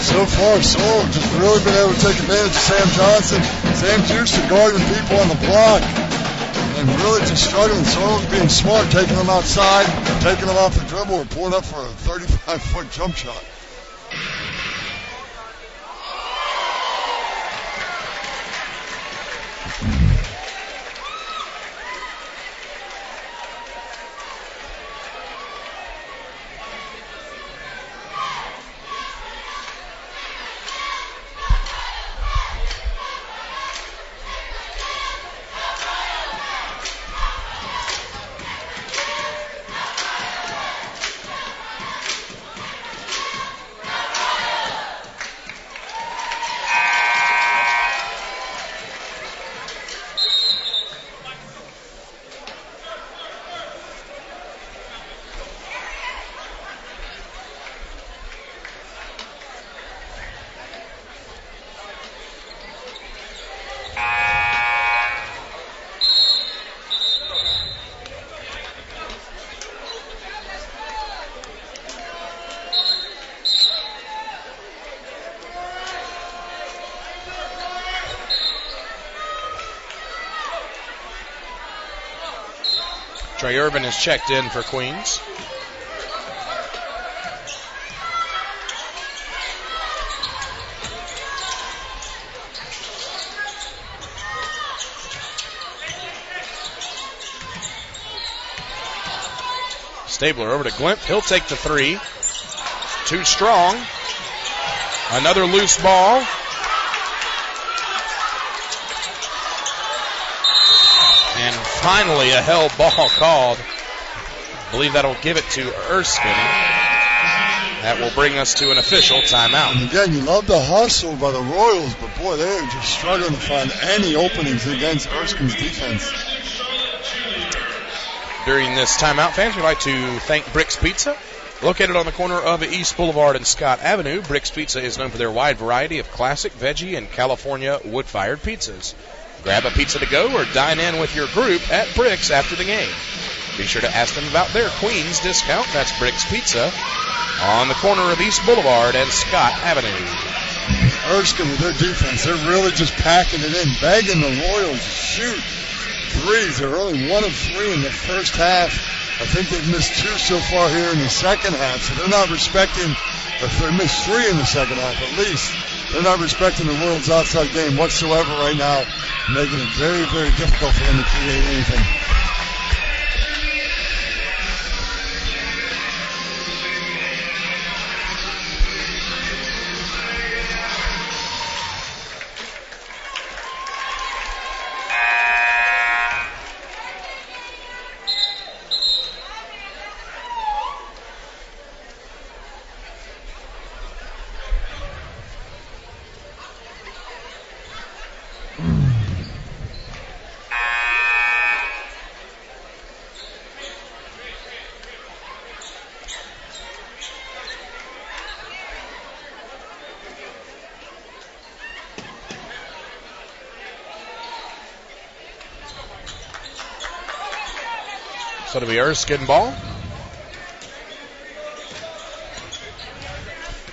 So far, Sorrell just really been able to take advantage of Sam Johnson. Sam's used to guarding people on the block and really just struggling. Sorrell's being smart, taking them outside, taking them off the dribble, or pulling up for a 35-foot jump shot. Trey Irvin is checked in for Queens. Stabler over to Glimp. He'll take the three. Too strong. Another loose ball. And finally a held ball called. I believe that'll give it to Erskine. That will bring us to an official timeout. And again, you love the hustle by the Royals, but boy, they're just struggling to find any openings against Erskine's defense. During this timeout, fans, we'd like to thank Bricks Pizza. Located on the corner of East Boulevard and Scott Avenue, Bricks Pizza is known for their wide variety of classic, veggie, and California wood-fired pizzas. Grab a pizza to go or dine in with your group at Bricks after the game. Be sure to ask them about their Queens discount. That's Bricks Pizza on the corner of East Boulevard and Scott Avenue. Erskine with their defense, they're really just packing it in, begging the Royals to shoot threes. They're only 1 of 3 in the first half. I think they've missed 2 so far here in the second half, so they're not respecting, if they missed 3 in the second half at least, they're not respecting the Royals' outside game whatsoever right now, making it very, very difficult for them to create anything. So it'll be Erskine ball.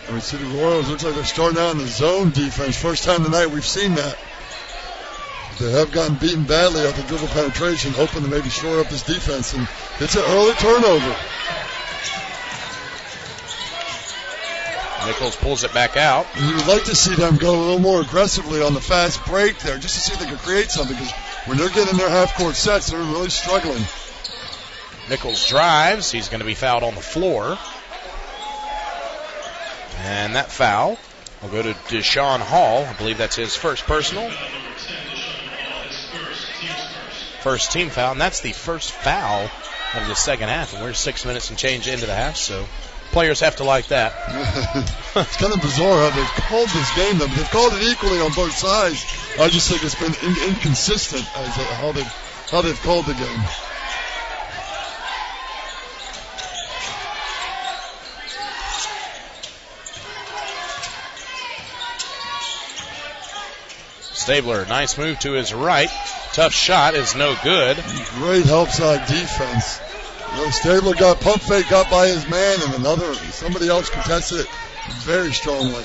And we see the Royals, looks like they're starting out in the zone defense. First time tonight we've seen that. They have gotten beaten badly off the dribble penetration, hoping to maybe shore up this defense. And it's an early turnover. Nichols pulls it back out. And you would like to see them go a little more aggressively on the fast break there, just to see if they can create something, because when they're getting their half-court sets, they're really struggling. Nichols drives. He's going to be fouled on the floor. And that foul will go to Deshaun Hall. I believe that's his first personal. First team foul, and that's the first foul of the second half. And we're 6 minutes and change into the half, so players have to like that. It's kind of bizarre how they've called this game, though. They've called it equally on both sides. I just think it's been inconsistent as how they've called the game. Stabler, nice move to his right. Tough shot is no good. Great help side defense. Stabler got pump fake, got by his man, and somebody else contested it very strongly.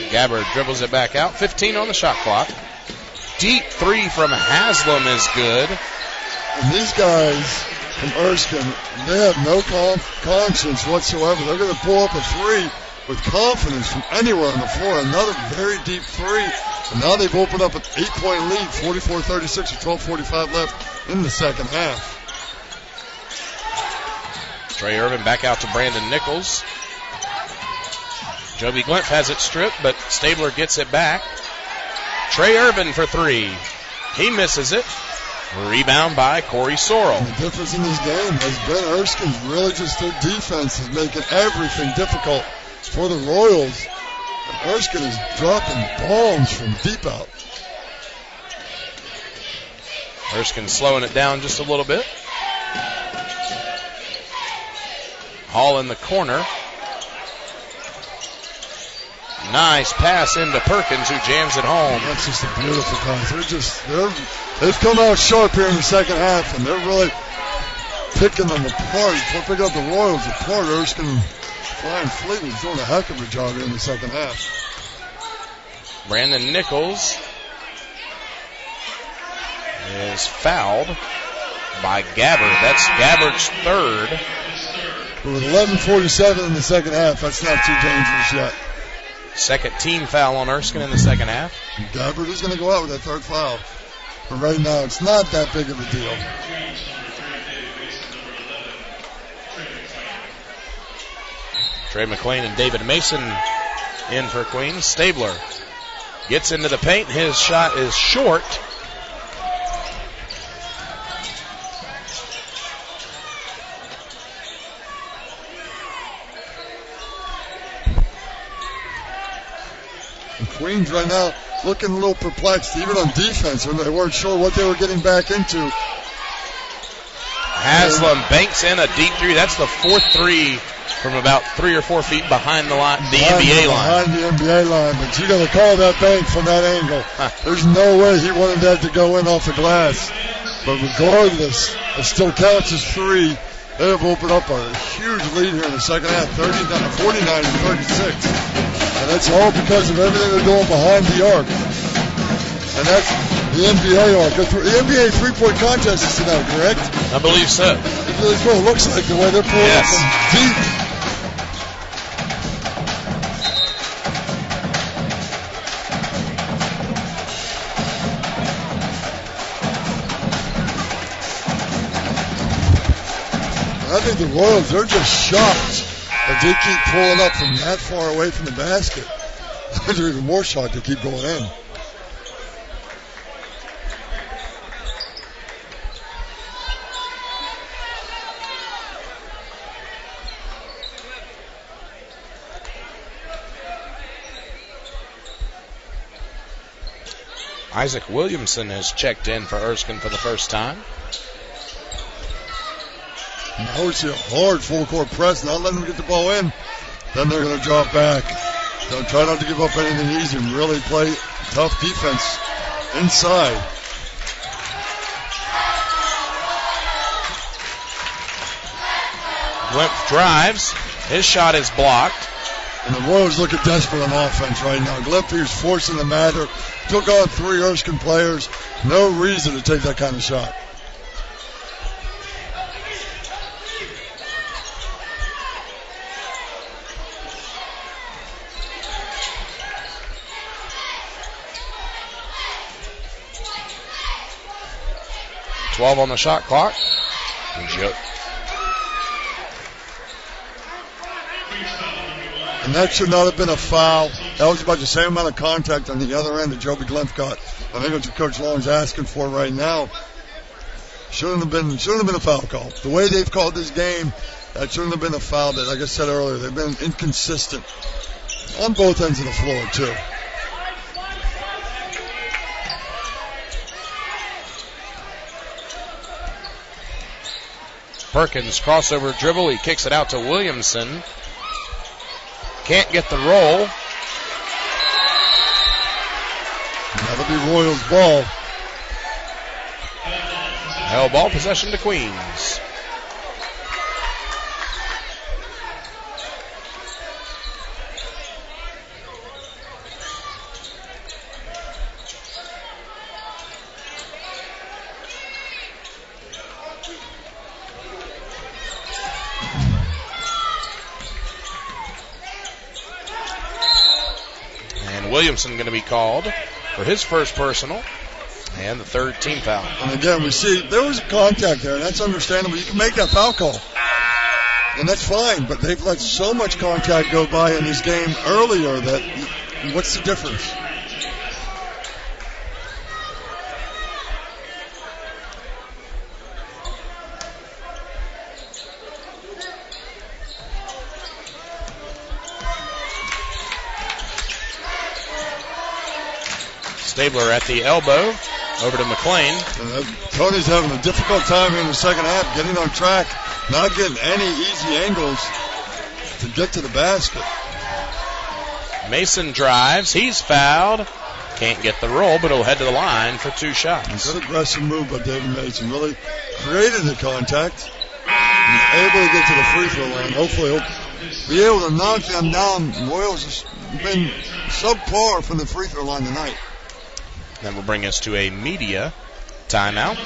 Gabbard dribbles it back out. 15 on the shot clock. Deep three from Haslam is good. And these guys from Erskine, they have no conscience whatsoever. They're going to pull up a three with confidence from anywhere on the floor. Another very deep three. And now they've opened up an 8-point lead, 44-36 with 12:45 left in the second half. Trey Irvin back out to Brandon Nichols. Joby Glimp has it stripped, but Stabler gets it back. Trey Irvin for three. He misses it. Rebound by Corey Sorrell. And the difference in this game has been Erskine's really just their defense is making everything difficult for the Royals. And Erskine is dropping bombs from deep out. Erskine slowing it down just a little bit. Hall in the corner. Nice pass into Perkins, who jams it home. That's just a beautiful pass. They've come out sharp here in the second half, and they're really picking them apart. Picking up the Royals apart. Erskine Flying Fleet was doing a heck of a job in the second half. Brandon Nichols is fouled by Gabbard. That's Gabbard's third. With 11:47 in the second half, that's not too dangerous yet. Second team foul on Erskine in the second half. Gabbard is going to go out with that third foul. But right now, it's not that big of a deal. Trey McLean and David Mason in for Queens. Stabler gets into the paint. His shot is short. And Queens right now looking a little perplexed, even on defense, when they weren't sure what they were getting back into. Haslam banks in a deep three. That's the fourth three from about 3 or 4 feet behind the line, the NBA line. Behind the NBA line, but you got to call that bank from that angle. There's no way he wanted that to go in off the glass. But regardless, it still counts as three. They have opened up a huge lead here in the second half, 49 to 36. And that's all because of everything they're doing behind the arc. And that's the NBA arc. The NBA three-point contest is tonight, correct? I believe so. It really cool. It looks like the way they're pulling from deep. I think the Royals, they're just shocked that they keep pulling up from that far away from the basket. They're even more shocked they keep going in. Isaac Williamson has checked in for Erskine for the first time. Now we see a hard full court press, not letting them get the ball in. Then they're going to drop back. They'll try not to give up anything easy and really play tough defense inside. Glimpse drives. His shot is blocked. And the Royals looking desperate on offense right now. Glimpse is forcing the matter. Took on 3 Erskine players. No reason to take that kind of shot. .12 on the shot clock. And that should not have been a foul. That was about the same amount of contact on the other end that Joby Glimpse got. I think that's what Coach Long's asking for right now. Shouldn't have been a foul call. The way they've called this game, that shouldn't have been a foul. That, like I said earlier, they've been inconsistent on both ends of the floor too. Perkins crossover dribble. He kicks it out to Williamson. Can't get the roll. That'll be Royals ball. Hell ball possession to Queens. Williamson going to be called for his first personal and the third team foul. And again, we see there was contact there, and that's understandable. You can make that foul call, and that's fine, but they've let so much contact go by in this game earlier that what's the difference? Stabler at the elbow, over to McLean. Tony's having a difficult time in the second half, getting on track, not getting any easy angles to get to the basket. Mason drives, he's fouled. Can't get the roll, but he'll head to the line for 2 shots. Good aggressive move by David Mason. Really created the contact. He's able to get to the free throw line. Hopefully be able to knock them down. Royals has been subpar from the free throw line tonight. That will bring us to a media timeout.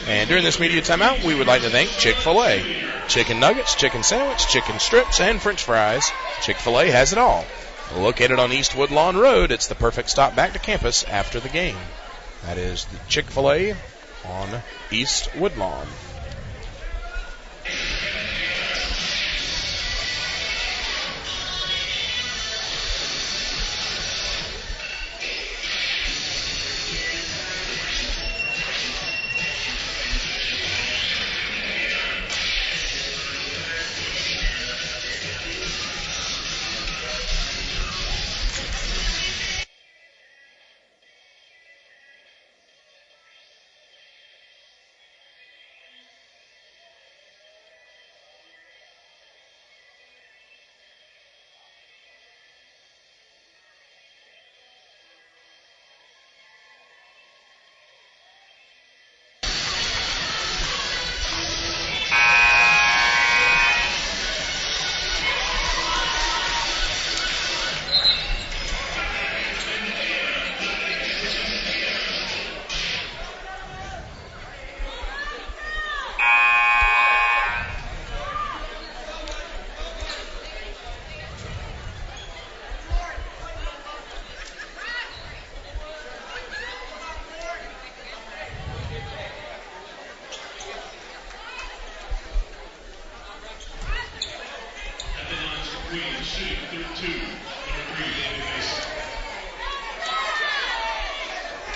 And during this media timeout, we would like to thank Chick-fil-A. Chicken nuggets, chicken sandwich, chicken strips, and french fries. Chick-fil-A has it all. Located on East Woodlawn Road, it's the perfect stop back to campus after the game. That is the Chick-fil-A on East Woodlawn.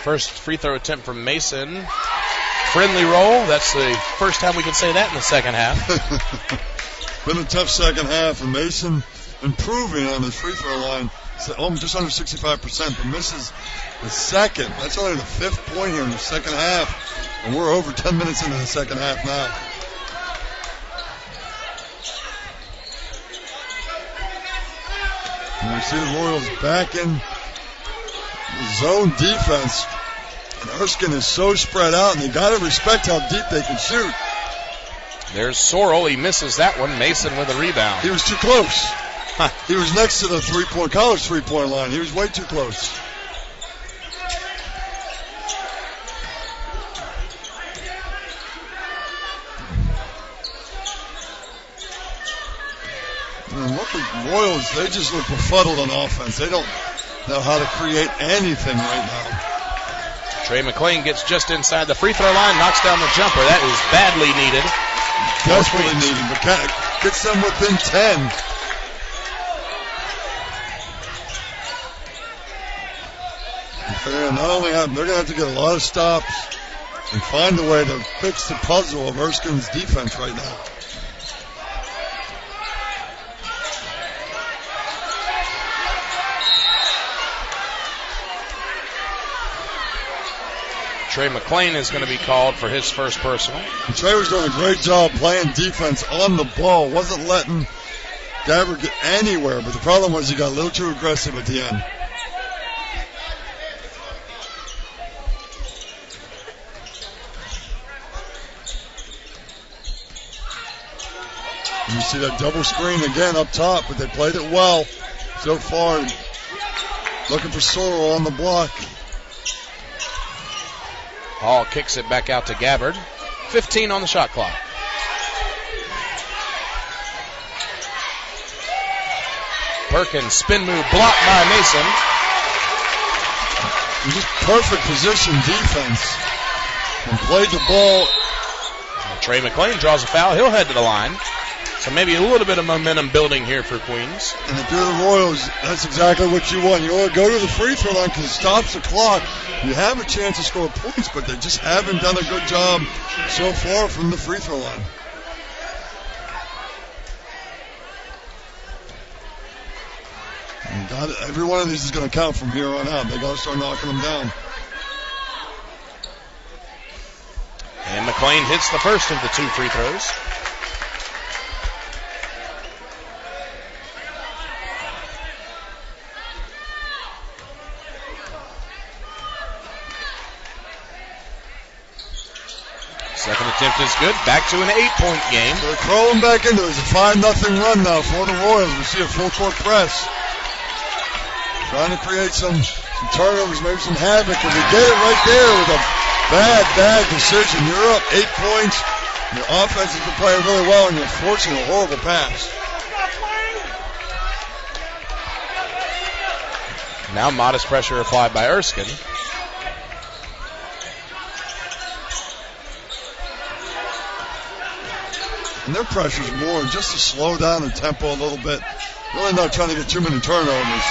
First free throw attempt from Mason. Friendly roll. That's the first time we can say that in the second half. Been a tough second half, and Mason improving on his free throw line. Just under 65%, but misses the second. That's only the 5th point here in the second half, and we're over 10 minutes into the second half now. And we see the Royals back in zone defense. And Erskine is so spread out, and they got to respect how deep they can shoot. There's Sorrell. He misses that one. Mason with a rebound. He was too close. He was next to the college three-point line. He was way too close. And look at Royals. They just look befuddled on offense. They don't know how to create anything right now. Trey McClain gets just inside the free throw line, knocks down the jumper. That is badly needed. Desperately needed, but gets them within 10. They're going to have to get a lot of stops and find a way to fix the puzzle of Erskine's defense right now. Trey McClain is going to be called for his first personal. And Trey was doing a great job playing defense on the ball. Wasn't letting Gabbard get anywhere, but the problem was he got a little too aggressive at the end. And you see that double screen again up top, but they played it well so far. Looking for Sorrell on the block. Hall kicks it back out to Gabbard. 15 on the shot clock. Perkins spin move blocked by Mason. Just perfect position defense. And played the ball. Trey McClain draws a foul. He'll head to the line. So maybe a little bit of momentum building here for Queens. And if you're the Royals, that's exactly what you want. You want to go to the free throw line because it stops the clock. You have a chance to score points, but they just haven't done a good job so far from the free throw line. And every one of these is going to count from here on out. They got to start knocking them down. And McClain hits the first of the 2 free throws. Second attempt is good. Back to an 8-point game. So they're crawling back into it. It's a 5-0 run now for the Royals. We see a full court press. Trying to create some turnovers, maybe some havoc. And we get it right there with a bad decision. You're up 8 points. Your offense has been playing really well, and you're forcing a horrible pass. Now modest pressure applied by Erskine. And their pressure's more just to slow down the tempo a little bit. Really not trying to get too many turnovers.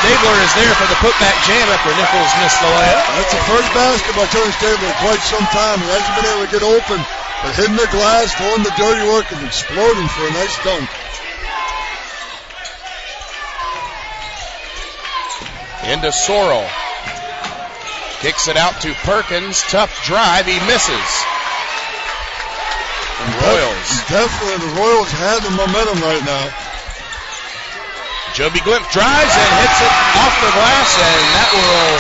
Stabler is there for the putback jam after Nichols missed the layup. That's the first basket by Tony Stabler in quite some time. He hasn't been able to get open, but hitting the glass, doing the dirty work, and exploding for a nice dunk. Into Sorrell. Kicks it out to Perkins. Tough drive. He misses. And Royals. Definitely, the Royals have the momentum right now. Joby Glimpse drives and hits it off the glass, and that will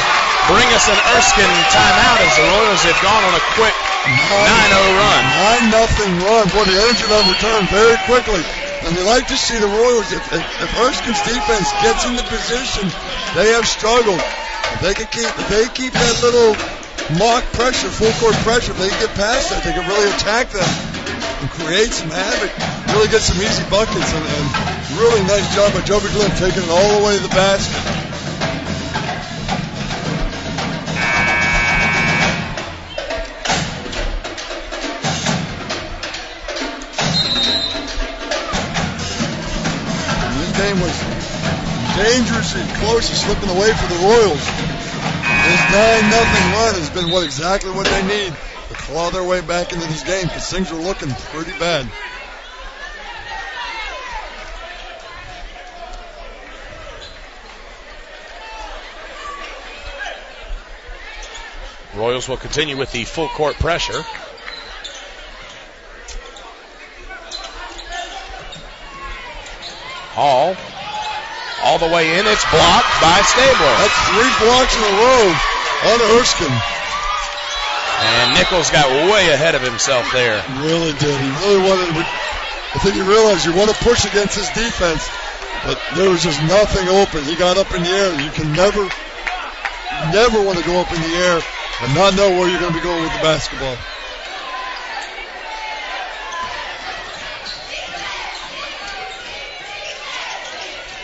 bring us an Erskine timeout as the Royals have gone on a quick 9-0 run. 9-0 run. Boy, the engine on return very quickly. And you like to see the Royals, if Erskine's defense gets into position, they have struggled. If they keep that little mock pressure, full court pressure, if they can get past that, they can really attack them and create some havoc, really get some easy buckets, and really nice job by Joby Glimpse taking it all the way to the basket. Game was dangerously close to slipping away for the Royals. This 9-0 run has been exactly what they need to claw their way back into this game, because things are looking pretty bad. Royals will continue with the full court pressure. Hall, all the way in. It's blocked by Stabler. That's 3 blocks in a row on Erskine. And Nichols got way ahead of himself there. He really did. He really wanted. I think he realized you want to push against his defense, but there was just nothing open. He got up in the air. You can never want to go up in the air and not know where you're going to be going with the basketball.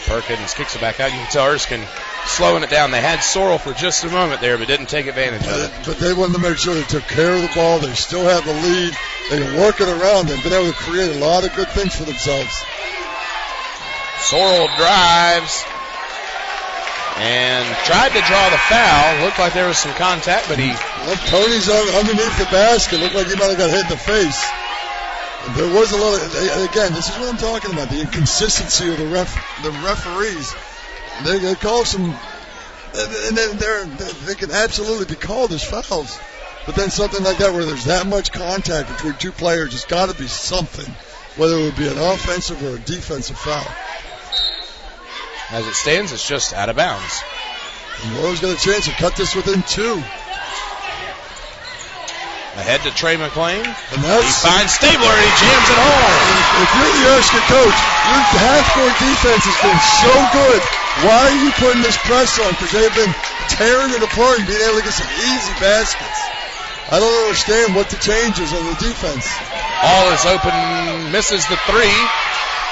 Perkins kicks it back out. You can tell Erskine slowing it down. They had Sorrell for just a moment there, but didn't take advantage of it. But they wanted to make sure they took care of the ball. They still have the lead. They can work it around. They've been able to create a lot of good things for themselves. Sorrell drives and tried to draw the foul. Looked like there was some contact, but Tony's underneath the basket. Looked like he might have got hit in the face. There was a lot of, again, this is what I'm talking about, the inconsistency of the referees. They call some, and they can absolutely be called as fouls. But then something like that where there's that much contact between two players, it's got to be something, whether it would be an offensive or a defensive foul. As it stands, it's just out of bounds. And Royals got a chance to cut this within 2. Ahead to Trey McClain. And he finds Stabler and he jams it home. If you're the Erskine coach, your half-court defense has been so good. Why are you putting this press on? Because they've been tearing it apart and being able to get some easy baskets. I don't understand what the change is on the defense. Hall is open, misses the 3.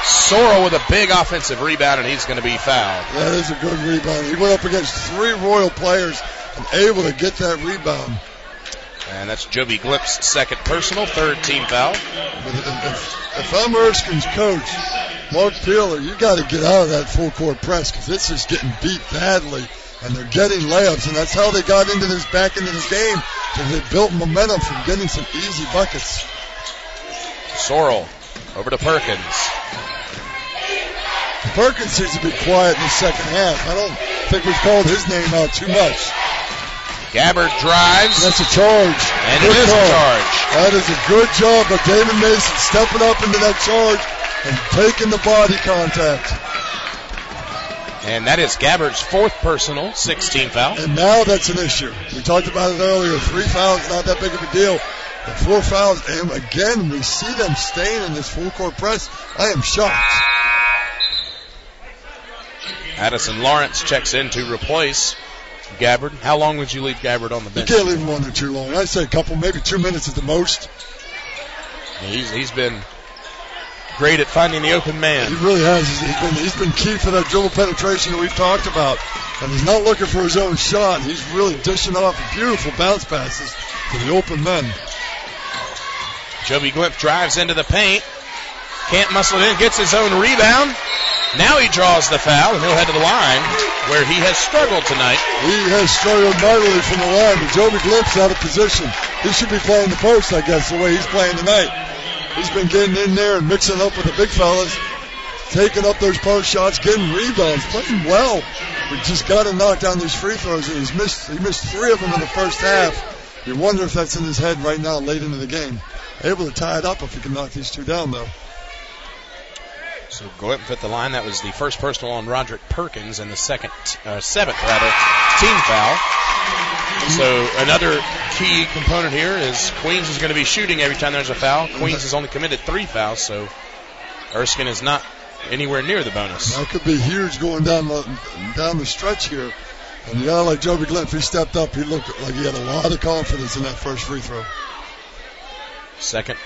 Sorrell with a big offensive rebound, and he's going to be fouled. That is a good rebound. He went up against 3 Royal players and able to get that rebound. And that's Joby Glimpse's second personal, 3rd team foul. If I'm Erskine's coach, Mark Peeler, you got to get out of that full court press because it's just getting beat badly, and they're getting layups, and that's how they got back into this game, because they built momentum from getting some easy buckets. Sorrell over to Perkins. Perkins seems to be quiet in the second half. I don't think we've called his name out too much. Gabbard drives. That's a charge. And it is a charge. That is a good job by David Mason stepping up into that charge and taking the body contact. And that is Gabbard's fourth personal, 16 foul. And now that's an issue. We talked about it earlier. 3 fouls, not that big of a deal. But 4 fouls, and again, we see them staying in this full-court press. I am shocked. Addison Lawrence checks in to replace Gabbard. How long would you leave Gabbard on the bench? You can't leave him on there too long. I'd say a couple, maybe 2 minutes at the most. He's been great at finding the open man. He really has. He's been key for that dribble penetration that we've talked about. And he's not looking for his own shot. He's really dishing off beautiful bounce passes to the open men. Joby Glimpf drives into the paint. Can't muscle it in. Gets his own rebound. Now he draws the foul, and he'll head to the line where he has struggled tonight. He has struggled mightily from the line, but Joby Glimpf's out of position. He should be playing the post, I guess, the way he's playing tonight. He's been getting in there and mixing up with the big fellas, taking up those post shots, getting rebounds, playing well. We just got to knock down these free throws, and he missed 3 of them in the first half. You wonder if that's in his head right now, late into the game. Able to tie it up if he can knock these 2 down, though. So Glimpf at the line. That was the first personal on Roderick Perkins and the seventh team foul. So another key component here is Queens is going to be shooting every time there's a foul. Queens has only committed 3 fouls, so Erskine is not anywhere near the bonus. That could be huge going down the stretch here. And a guy like Joby Glimpf, he stepped up. He looked like he had a lot of confidence in that first free throw. Second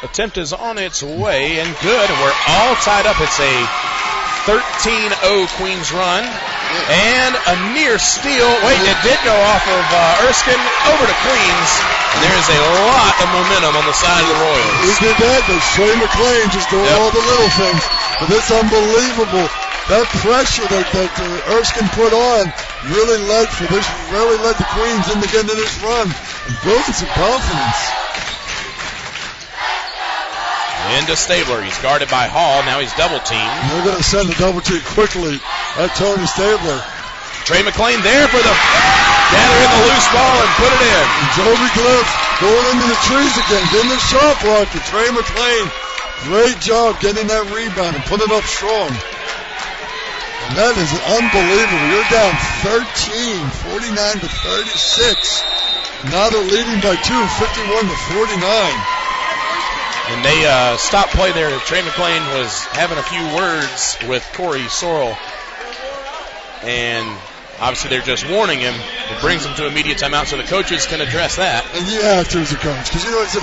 attempt is on its way and good. And we're all tied up. It's a 13-0 Queens run. And a near steal. Wait, it did go off of Erskine over to Queens. And there is a lot of momentum on the side of the Royals. He did that, but Trey McClain just doing all the little things. But it's unbelievable. That pressure that Erskine put on really led the Queens into getting in this run and building some confidence. Into Stabler. He's guarded by Hall. Now he's double teamed. They're going to send the double team quickly at Tony Stabler. Trey McClain there for the gather in the loose ball and put it in. And Joby Glimpf going into the trees again, getting the shot block to Trey McClain. Great job getting that rebound and putting it up strong. And that is unbelievable. You're down 13, 49 to 36. Now they're leading by 2, 51 to 49. And they stopped play there. Trey McClain was having a few words with Corey Sorrell. And obviously they're just warning him. It brings him to immediate timeout so the coaches can address that. And you have to as a coach, because you know it's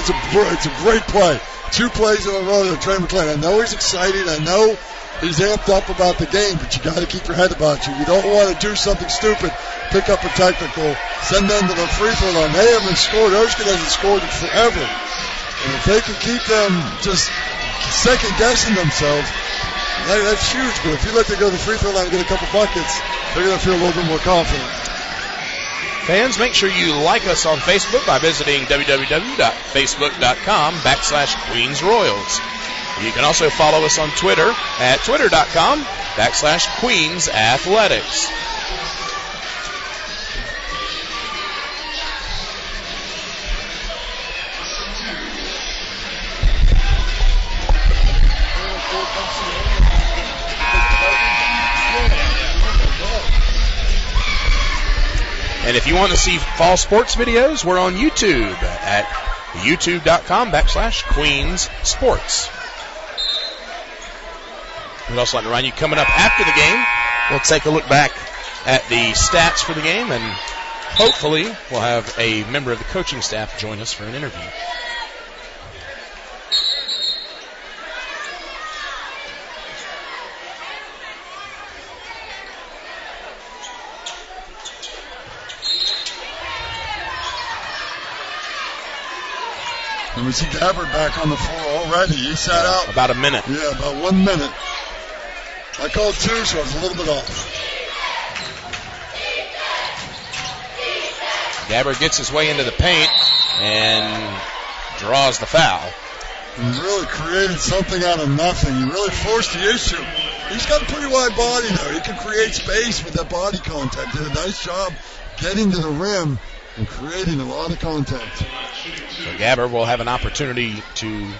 a great play. 2 plays in a row to Trey McClain. I know he's excited. I know he's amped up about the game, but you got to keep your head about you. You don't want to do something stupid, pick up a technical, send them to the free throw line. They haven't scored. Erskine hasn't scored in forever. And if they can keep them just second-guessing themselves, that's huge. But if you let them go to the free throw line and get a couple buckets, they're going to feel a little bit more confident. Fans, make sure you like us on Facebook by visiting www.facebook.com/Queens Royals. You can also follow us on Twitter at twitter.com/Queens Athletics. And if you want to see fall sports videos, we're on YouTube at youtube.com/Queens Sports. We'd also like to remind you, coming up after the game, we'll take a look back at the stats for the game, and hopefully we'll have a member of the coaching staff join us for an interview. And we see Gabbard back on the floor already. He sat out. About a minute. Yeah, about 1 minute. I called 2, so I was a little bit off. Gabbard gets his way into the paint and draws the foul. He really created something out of nothing. He really forced the issue. He's got a pretty wide body now. He can create space with that body contact. Did a nice job getting to the rim and creating a lot of contact. So Gabbard will have an opportunity to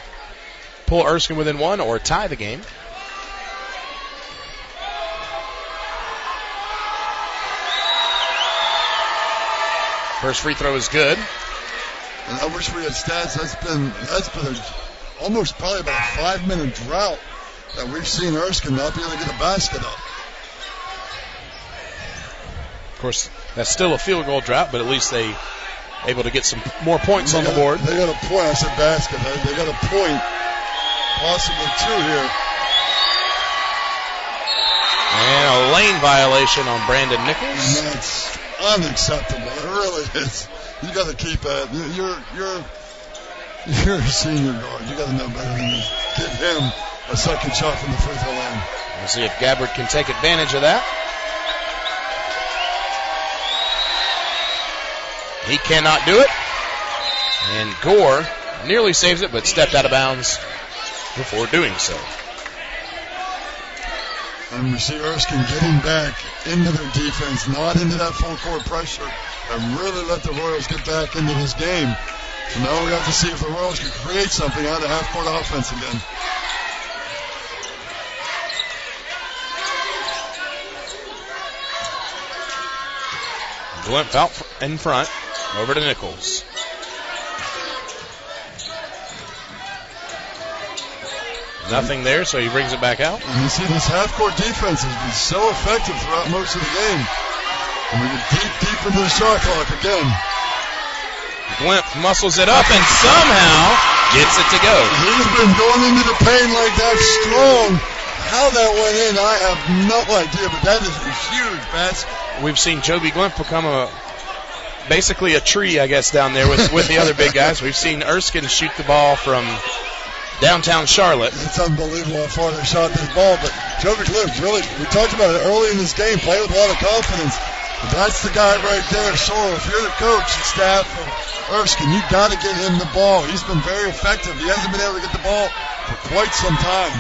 pull Erskine within 1 or tie the game. First free throw is good. And I wish we had stats. That's been almost probably about a 5-minute drought that we've seen Erskine not be able to get a basket up. Of course, that's still a field goal drought, but at least they able to get some more points on the board. They got a point. I said basket. They got a point, possibly 2 here. And a lane violation on Brandon Nichols. And that's unacceptable. It really is. You got to keep that. You're a senior guard. You got to know better than to give him a second shot from the free throw line. We'll see if Gabbard can take advantage of that. He cannot do it. And Gore nearly saves it, but stepped out of bounds before doing so. And we see Erskine getting back into their defense, not into that full court pressure, and really let the Royals get back into this game. So now we have to see if the Royals can create something out of half-court offense again. Glimpse out in front, over to Nichols. Nothing there, so he brings it back out. And you see this half-court defense has been so effective throughout most of the game. And we get deep into the shot clock again. Glimpse muscles it up and somehow gets it to go. He's been going into the paint like that strong. How that went in, I have no idea, but that is a huge basket. We've seen Joby Glimpse become basically a tree, I guess, down there with the other big guys. We've seen Erskine shoot the ball from downtown Charlotte. It's unbelievable how far they shot this ball, but Joby Glimpse really, we talked about it early in this game, played with a lot of confidence. But that's the guy right there, Sorrell. If you're the coach and staff of Erskine, you've got to get him the ball. He's been very effective. He hasn't been able to get the ball for quite some time.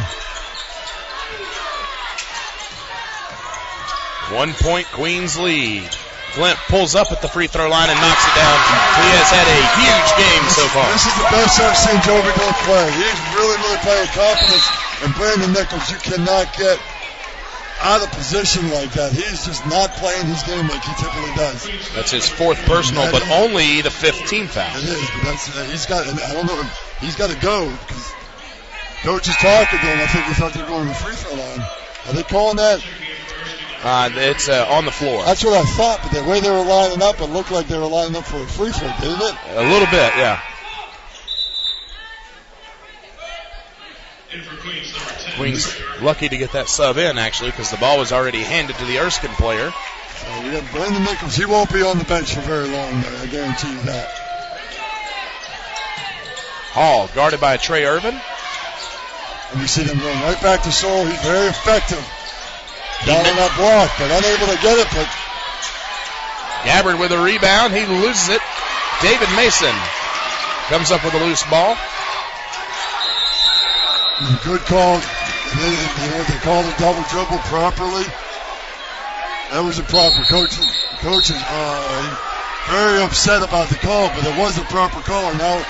1 point Queens lead. Glimpse pulls up at the free throw line and knocks it down. He has had a huge game so far. This is the best I've seen Joby Glimpse play. He's really playing with confidence. And Brandon Nichols, you cannot get out of position like that. He's just not playing his game like he typically does. That's his 4th personal, but only the 15th foul. It is, but he's got. I don't know. He's got to go because coach is talking to him. I think he thought they were going to the free throw line. Are they calling that? It's on the floor. That's what I thought, but the way they were lining up, it looked like they were lining up for a free throw, didn't it? A little bit, yeah. Queens lucky to get that sub in, actually, because the ball was already handed to the Erskine player. So we got Brandon Nichols. He won't be on the bench for very long, though. I guarantee you that. Hall guarded by Trey Irvin. And we see them going right back to Sorrell. He's very effective. Down on that block, but unable to get it. But Gabbard with a rebound. He loses it. David Mason comes up with a loose ball. Good call. They called the double dribble properly. That was a proper. Coach is very upset about the call, but it was a proper call. And now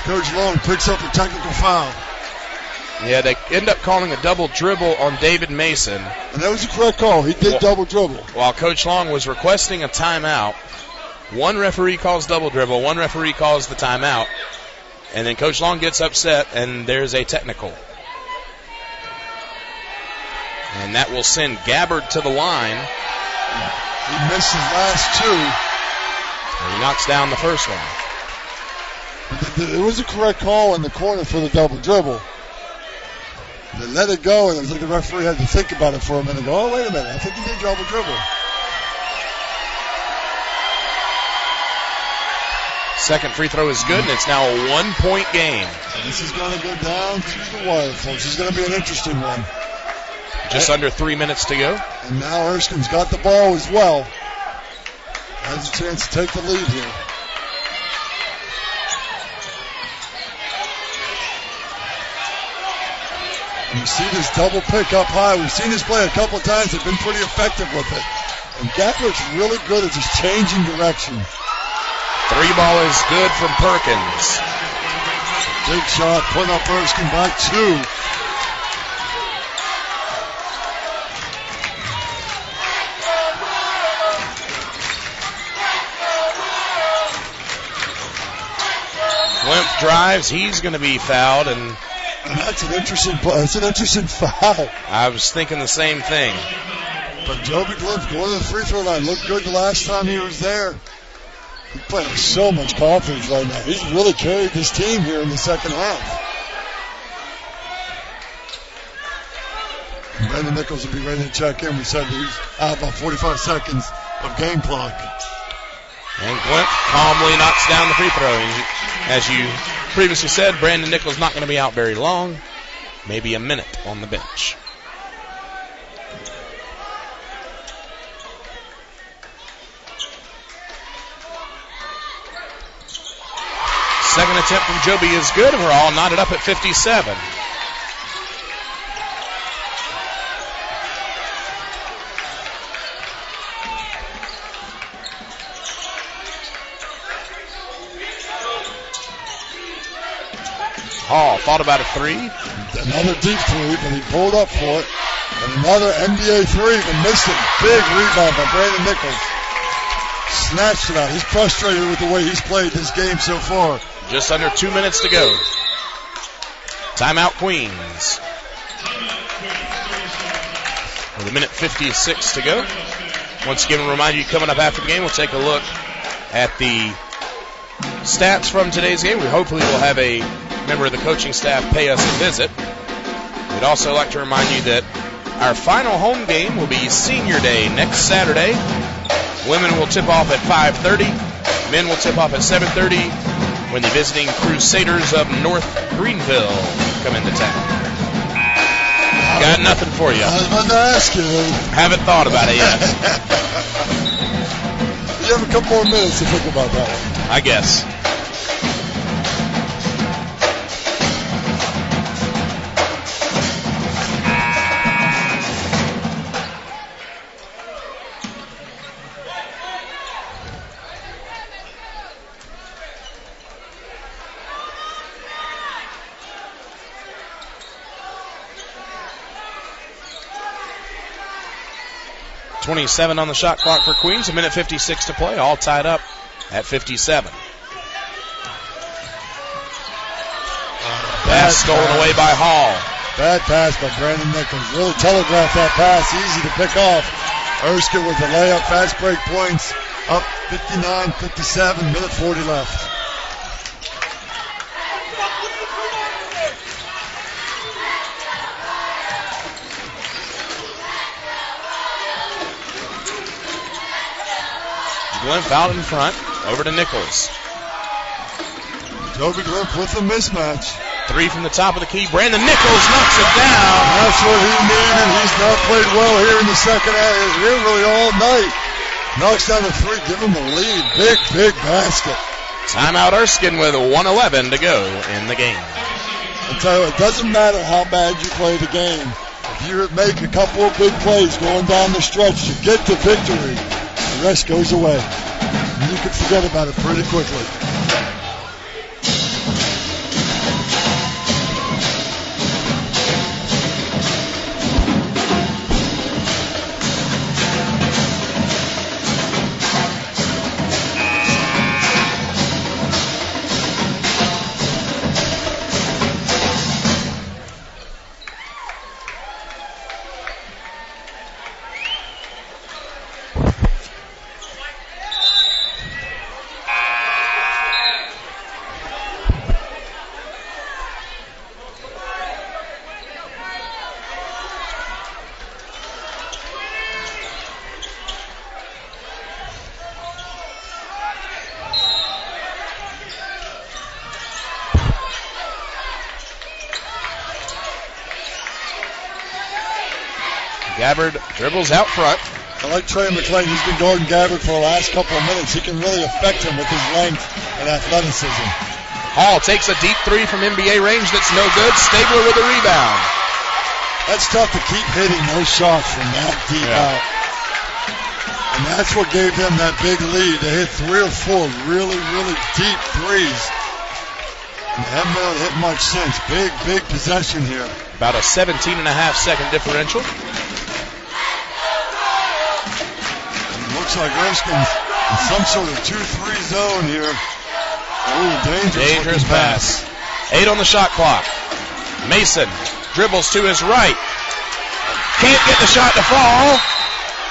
Coach Long picks up a technical foul. Yeah, they end up calling a double dribble on David Mason. And that was a correct call. He did double dribble. While Coach Long was requesting a timeout, one referee calls double dribble, one referee calls the timeout, and then Coach Long gets upset, and there's a technical. And that will send Gabbard to the line. He missed his last 2. And he knocks down the first one. It was a correct call in the corner for the double dribble. They let it go, and it was like the referee had to think about it for a minute and go, oh, wait a minute, I think he did double dribble. Second free throw is good, and it's now a 1-point game. And this is going to go down to the wire, folks. This is going to be an interesting one. Just under 3 minutes to go. And now Erskine's got the ball as well. Has a chance to take the lead here. And you see this double pick up high. We've seen this play a couple of times. They've been pretty effective with it. And Gabbard's really good at just changing direction. 3 ball is good from Perkins. Big shot, putting up Erskine by 2. Glimpse drives. He's going to be fouled, and that's an interesting foul. I was thinking the same thing. But Joby Glimpse going to the free throw line looked good the last time he was there. He's playing with so much confidence right now. He's really carried this team here in the second half. Brandon Nichols will be ready to check in. We said he's out about 45 seconds of game clock. And Glimpse calmly knocks down the free throw. As you previously said, Brandon Nichols not going to be out very long. Maybe a minute on the bench. Second attempt from Joby is good. We're all knotted up at 57. Hall thought about a three. Another deep three, but he pulled up for it. And another NBA three, but missed it. Big rebound by Brandon Nichols. Snatched it out. He's frustrated with the way he's played this game so far. Just under 2 minutes to go. Timeout Queens. With a minute 56 to go. Once again, we'll remind you, coming up after the game, we'll take a look at the stats from today's game. We hopefully will have a member of the coaching staff pay us a visit. We'd also like to remind you that our final home game will be Senior Day next Saturday. Women will tip off at 5:30. Men will tip off at 7:30 when the visiting Crusaders of North Greenville come into town. Got nothing for you. I was about to ask you. Haven't thought about it yet. You have a couple more minutes to think about that one. I guess. .27 on the shot clock for Queens. A minute 56 to play. All tied up at 57. Pass stolen away by Hall. Bad pass by Brandon Nichols. Really telegraphed that pass. Easy to pick off. Erskine with the layup. Fast break points. Up 59-57. Minute 40 left. Glimpse out in front, over to Nichols. Joby Glimpse with a mismatch. Three from the top of the key. Brandon Nichols knocks it down. That's what he needed. He's not played well here in the second half. Here really all night. Knocks down the three, give him the lead. Big basket. Timeout Erskine with 1:11 to go in the game. I tell you, it doesn't matter how bad you play the game. If you make a couple of big plays going down the stretch to get to victory, the rest goes away. And you can forget about it pretty quickly. Gabbard dribbles out front. I like Trey McClain. He's been guarding Gabbard for the last couple of minutes. He can really affect him with his length and athleticism. Hall takes a deep three from NBA range that's no good. Stabler with a rebound. That's tough to keep hitting those shots from that deep out. And that's what gave them that big lead. They hit 3 or 4 really deep threes. And they haven't been able to hit much since. Big possession here. About a 17.5-second differential. Looks like Erskine's in some sort of 2-3 zone here. Ooh, dangerous pass. 8 on the shot clock. Mason dribbles to his right. Can't get the shot to fall.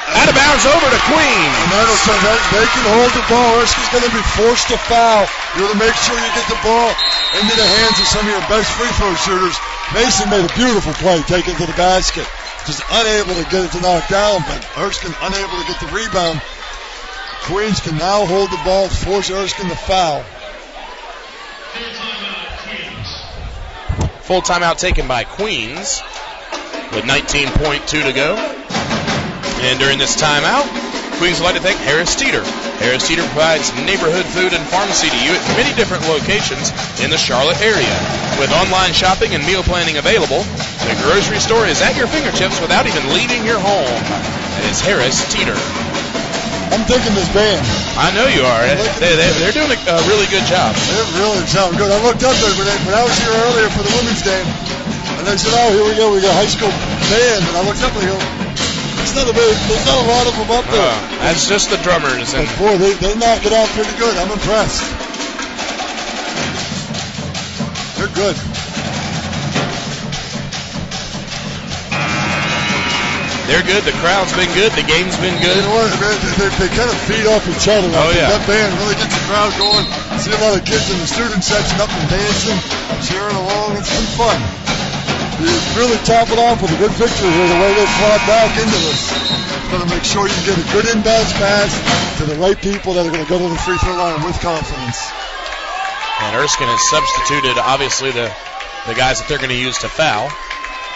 Out of bounds over to Queen. And that'll say that they can hold the ball. Erskine's going to be forced to foul. You want to make sure you get the ball into the hands of some of your best free throw shooters. Mason made a beautiful play, taking it to the basket. Just unable to get it to knock down, but Erskine unable to get the rebound. Queens can now hold the ball, force Erskine to foul. Full timeout taken by Queens with 19.2 to go. And during this timeout, Queens would like to thank Harris Teeter. Harris Teeter provides neighborhood food and pharmacy to you at many different locations in the Charlotte area. With online shopping and meal planning available, the grocery store is at your fingertips without even leaving your home. That is Harris Teeter. I'm thinking this band. I know you are. They're doing a really good job. They really sound good. I looked up there when I was here earlier for the women's game, and they said, "Oh, here we go. We got a high school band." And I looked up and I go, there's not a lot of them up there. That's just the drummers. And boy, they knock it out pretty good. I'm impressed. They're good. They're good. The crowd's been good. The game's been good. You know what, man? They kind of feed off each other. Oh, yeah. That band really gets the crowd going. See a lot of kids in the student section up and dancing, cheering along. It's been fun. You really top it off with a good picture here, the way they fought back into this. Going to make sure you get a good inbounds pass to the right people that are going to go to the free throw line with confidence. And Erskine has substituted, obviously, the guys that they're going to use to foul.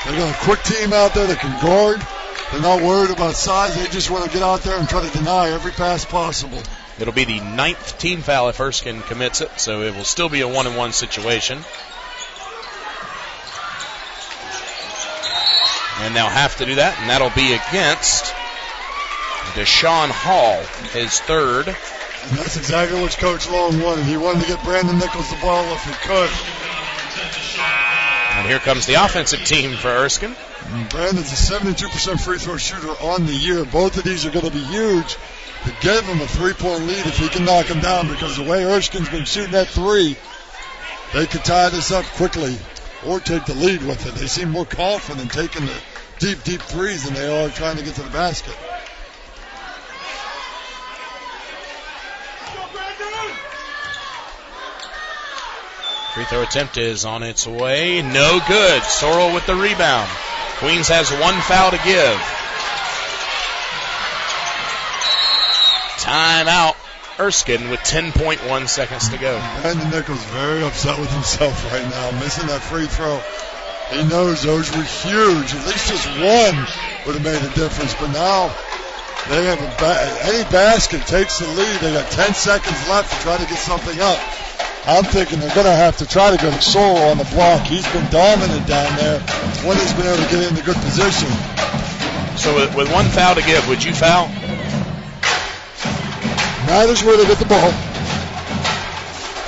They've got a quick team out there that can guard. They're not worried about size. They just want to get out there and try to deny every pass possible. It'll be the 9th team foul if Erskine commits it, so it will still be a 1-on-1 situation. And they'll have to do that, and that'll be against Deshaun Hall, his third. And that's exactly what Coach Long wanted. He wanted to get Brandon Nichols the ball if he could. And here comes the offensive team for Erskine. And Brandon's a 72% free throw shooter on the year. Both of these are going to be huge to give him a 3-point lead if he can knock him down, because the way Erskine's been shooting that three, they could tie this up quickly or take the lead with it. They seem more confident taking the deep threes than they are trying to get to the basket. Free throw attempt is on its way. No good. Sorrell with the rebound. Queens has one foul to give. Timeout. Erskine with 10.1 seconds to go. Brandon Nichols very upset with himself right now, missing that free throw. He knows those were huge. At least just one would have made a difference. But now they have any basket takes the lead. They got 10 seconds left to try to get something up. I'm thinking they're going to have to try to go to Sorrell on the block. He's been dominant down there when he's been able to get into good position. So with one foul to give, would you foul? Matters where they get the ball.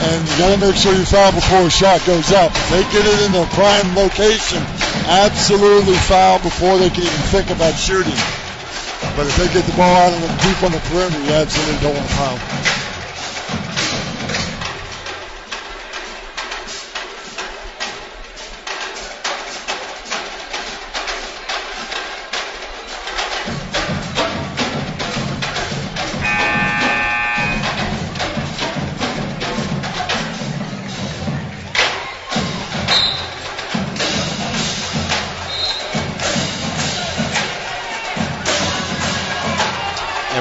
And you got to make sure you foul before a shot goes up. If they get it in their prime location, absolutely foul before they can even think about shooting. But if they get the ball out of them deep on the perimeter, you absolutely don't want to foul.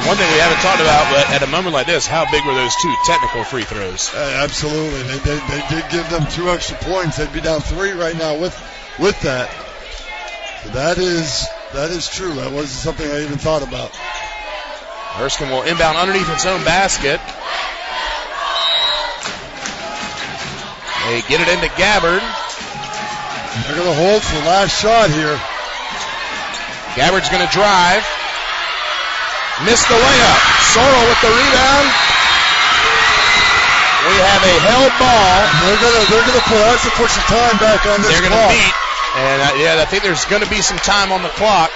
One thing we haven't talked about, but at a moment like this, how big were those two technical free throws? Absolutely. They did give them 2 extra points. They'd be down 3 right now with that. So that is true. That wasn't something I even thought about. Erskine will inbound underneath its own basket. They get it into Gabbard. They're going to hold for the last shot here. Gabbard's going to drive. Missed the layup. Sorrell with the rebound. We have a held ball. They're gonna put some time back on this. They're gonna beat, and I think there's gonna be some time on the clock.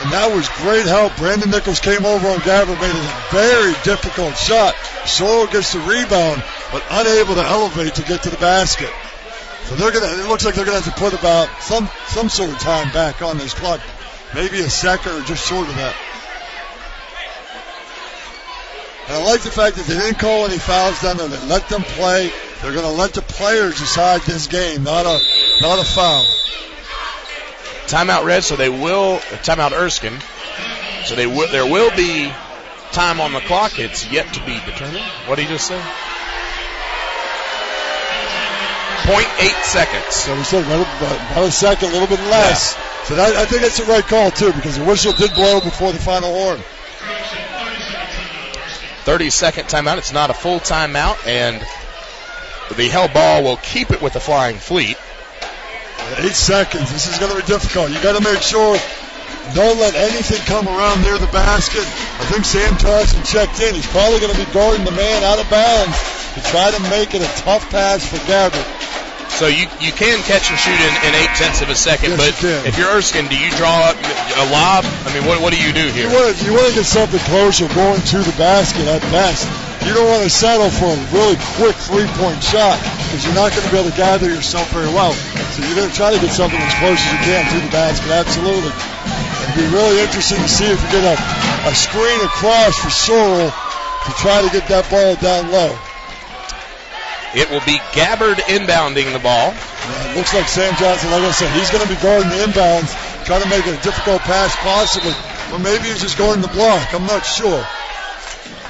And that was great help. Brandon Nichols came over on Gabbard, made it a very difficult shot. Sorrell gets the rebound, but unable to elevate to get to the basket. So it looks like they're gonna have to put about some sort of time back on this clock. Maybe a second or just short of that. And I like the fact that they didn't call any fouls down there. They let them play. They're going to let the players decide this game, not a foul. Timeout Red, so they will timeout Erskine. So there will be time on the clock. It's yet to be determined. What did he just say? 0.8 seconds. So we said about a second, a little bit less. Yeah. So I think that's the right call too, because the whistle did blow before the final horn. 30-second timeout. It's not a full timeout, and the held ball will keep it with the Flying Fleet. 8 seconds. This is going to be difficult. You got to make sure don't let anything come around near the basket. I think Sam Thompson checked in. He's probably going to be guarding the man out of bounds to try to make it a tough pass for Gabbard. So you can catch and shoot in 0.8 of a second, yes, but if you're Erskine, do you draw up a lob? I mean, what do you do here? You want to get something closer going to the basket at best. You don't want to settle for a really quick three-point shot because you're not going to be able to gather yourself very well. So you're going to try to get something as close as you can to the basket, absolutely. It'd be really interesting to see if you get a screen across for Sorrell to try to get that ball down low. It will be Gabbard inbounding the ball. Yeah, it looks like Sam Johnson, like I said, he's going to be guarding the inbounds, trying to make it a difficult pass possibly. Or maybe he's just guarding the block. I'm not sure.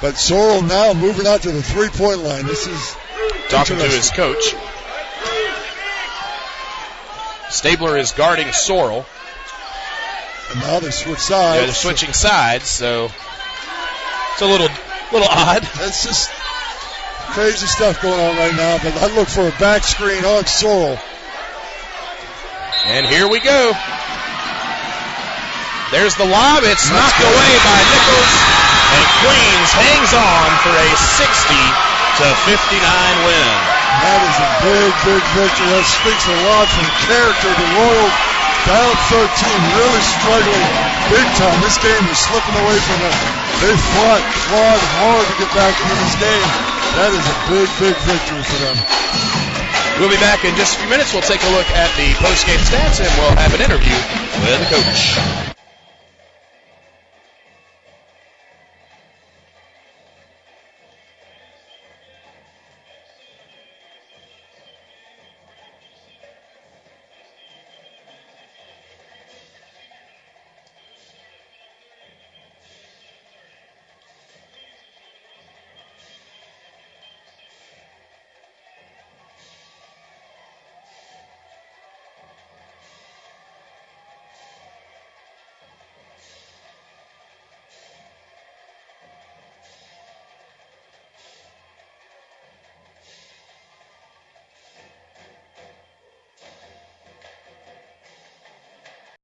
But Sorrell now moving out to the three-point line. This is talking to his coach. Stabler is guarding Sorrell. And now they switch sides. Yeah, they're switching sides, so it's a little odd. That's just crazy stuff going on right now, but I look for a back screen on Sorrell. And here we go. There's the lob. It's knocked away by Nichols, and Queens hangs on for a 60-59 win. That is a big victory. That speaks a lot for the character of the Royals. Down 13, really struggling big time. This game was slipping away from them. They fought hard to get back into this game. That is a big victory for them. We'll be back in just a few minutes. We'll take a look at the post-game stats, and we'll have an interview with the coach.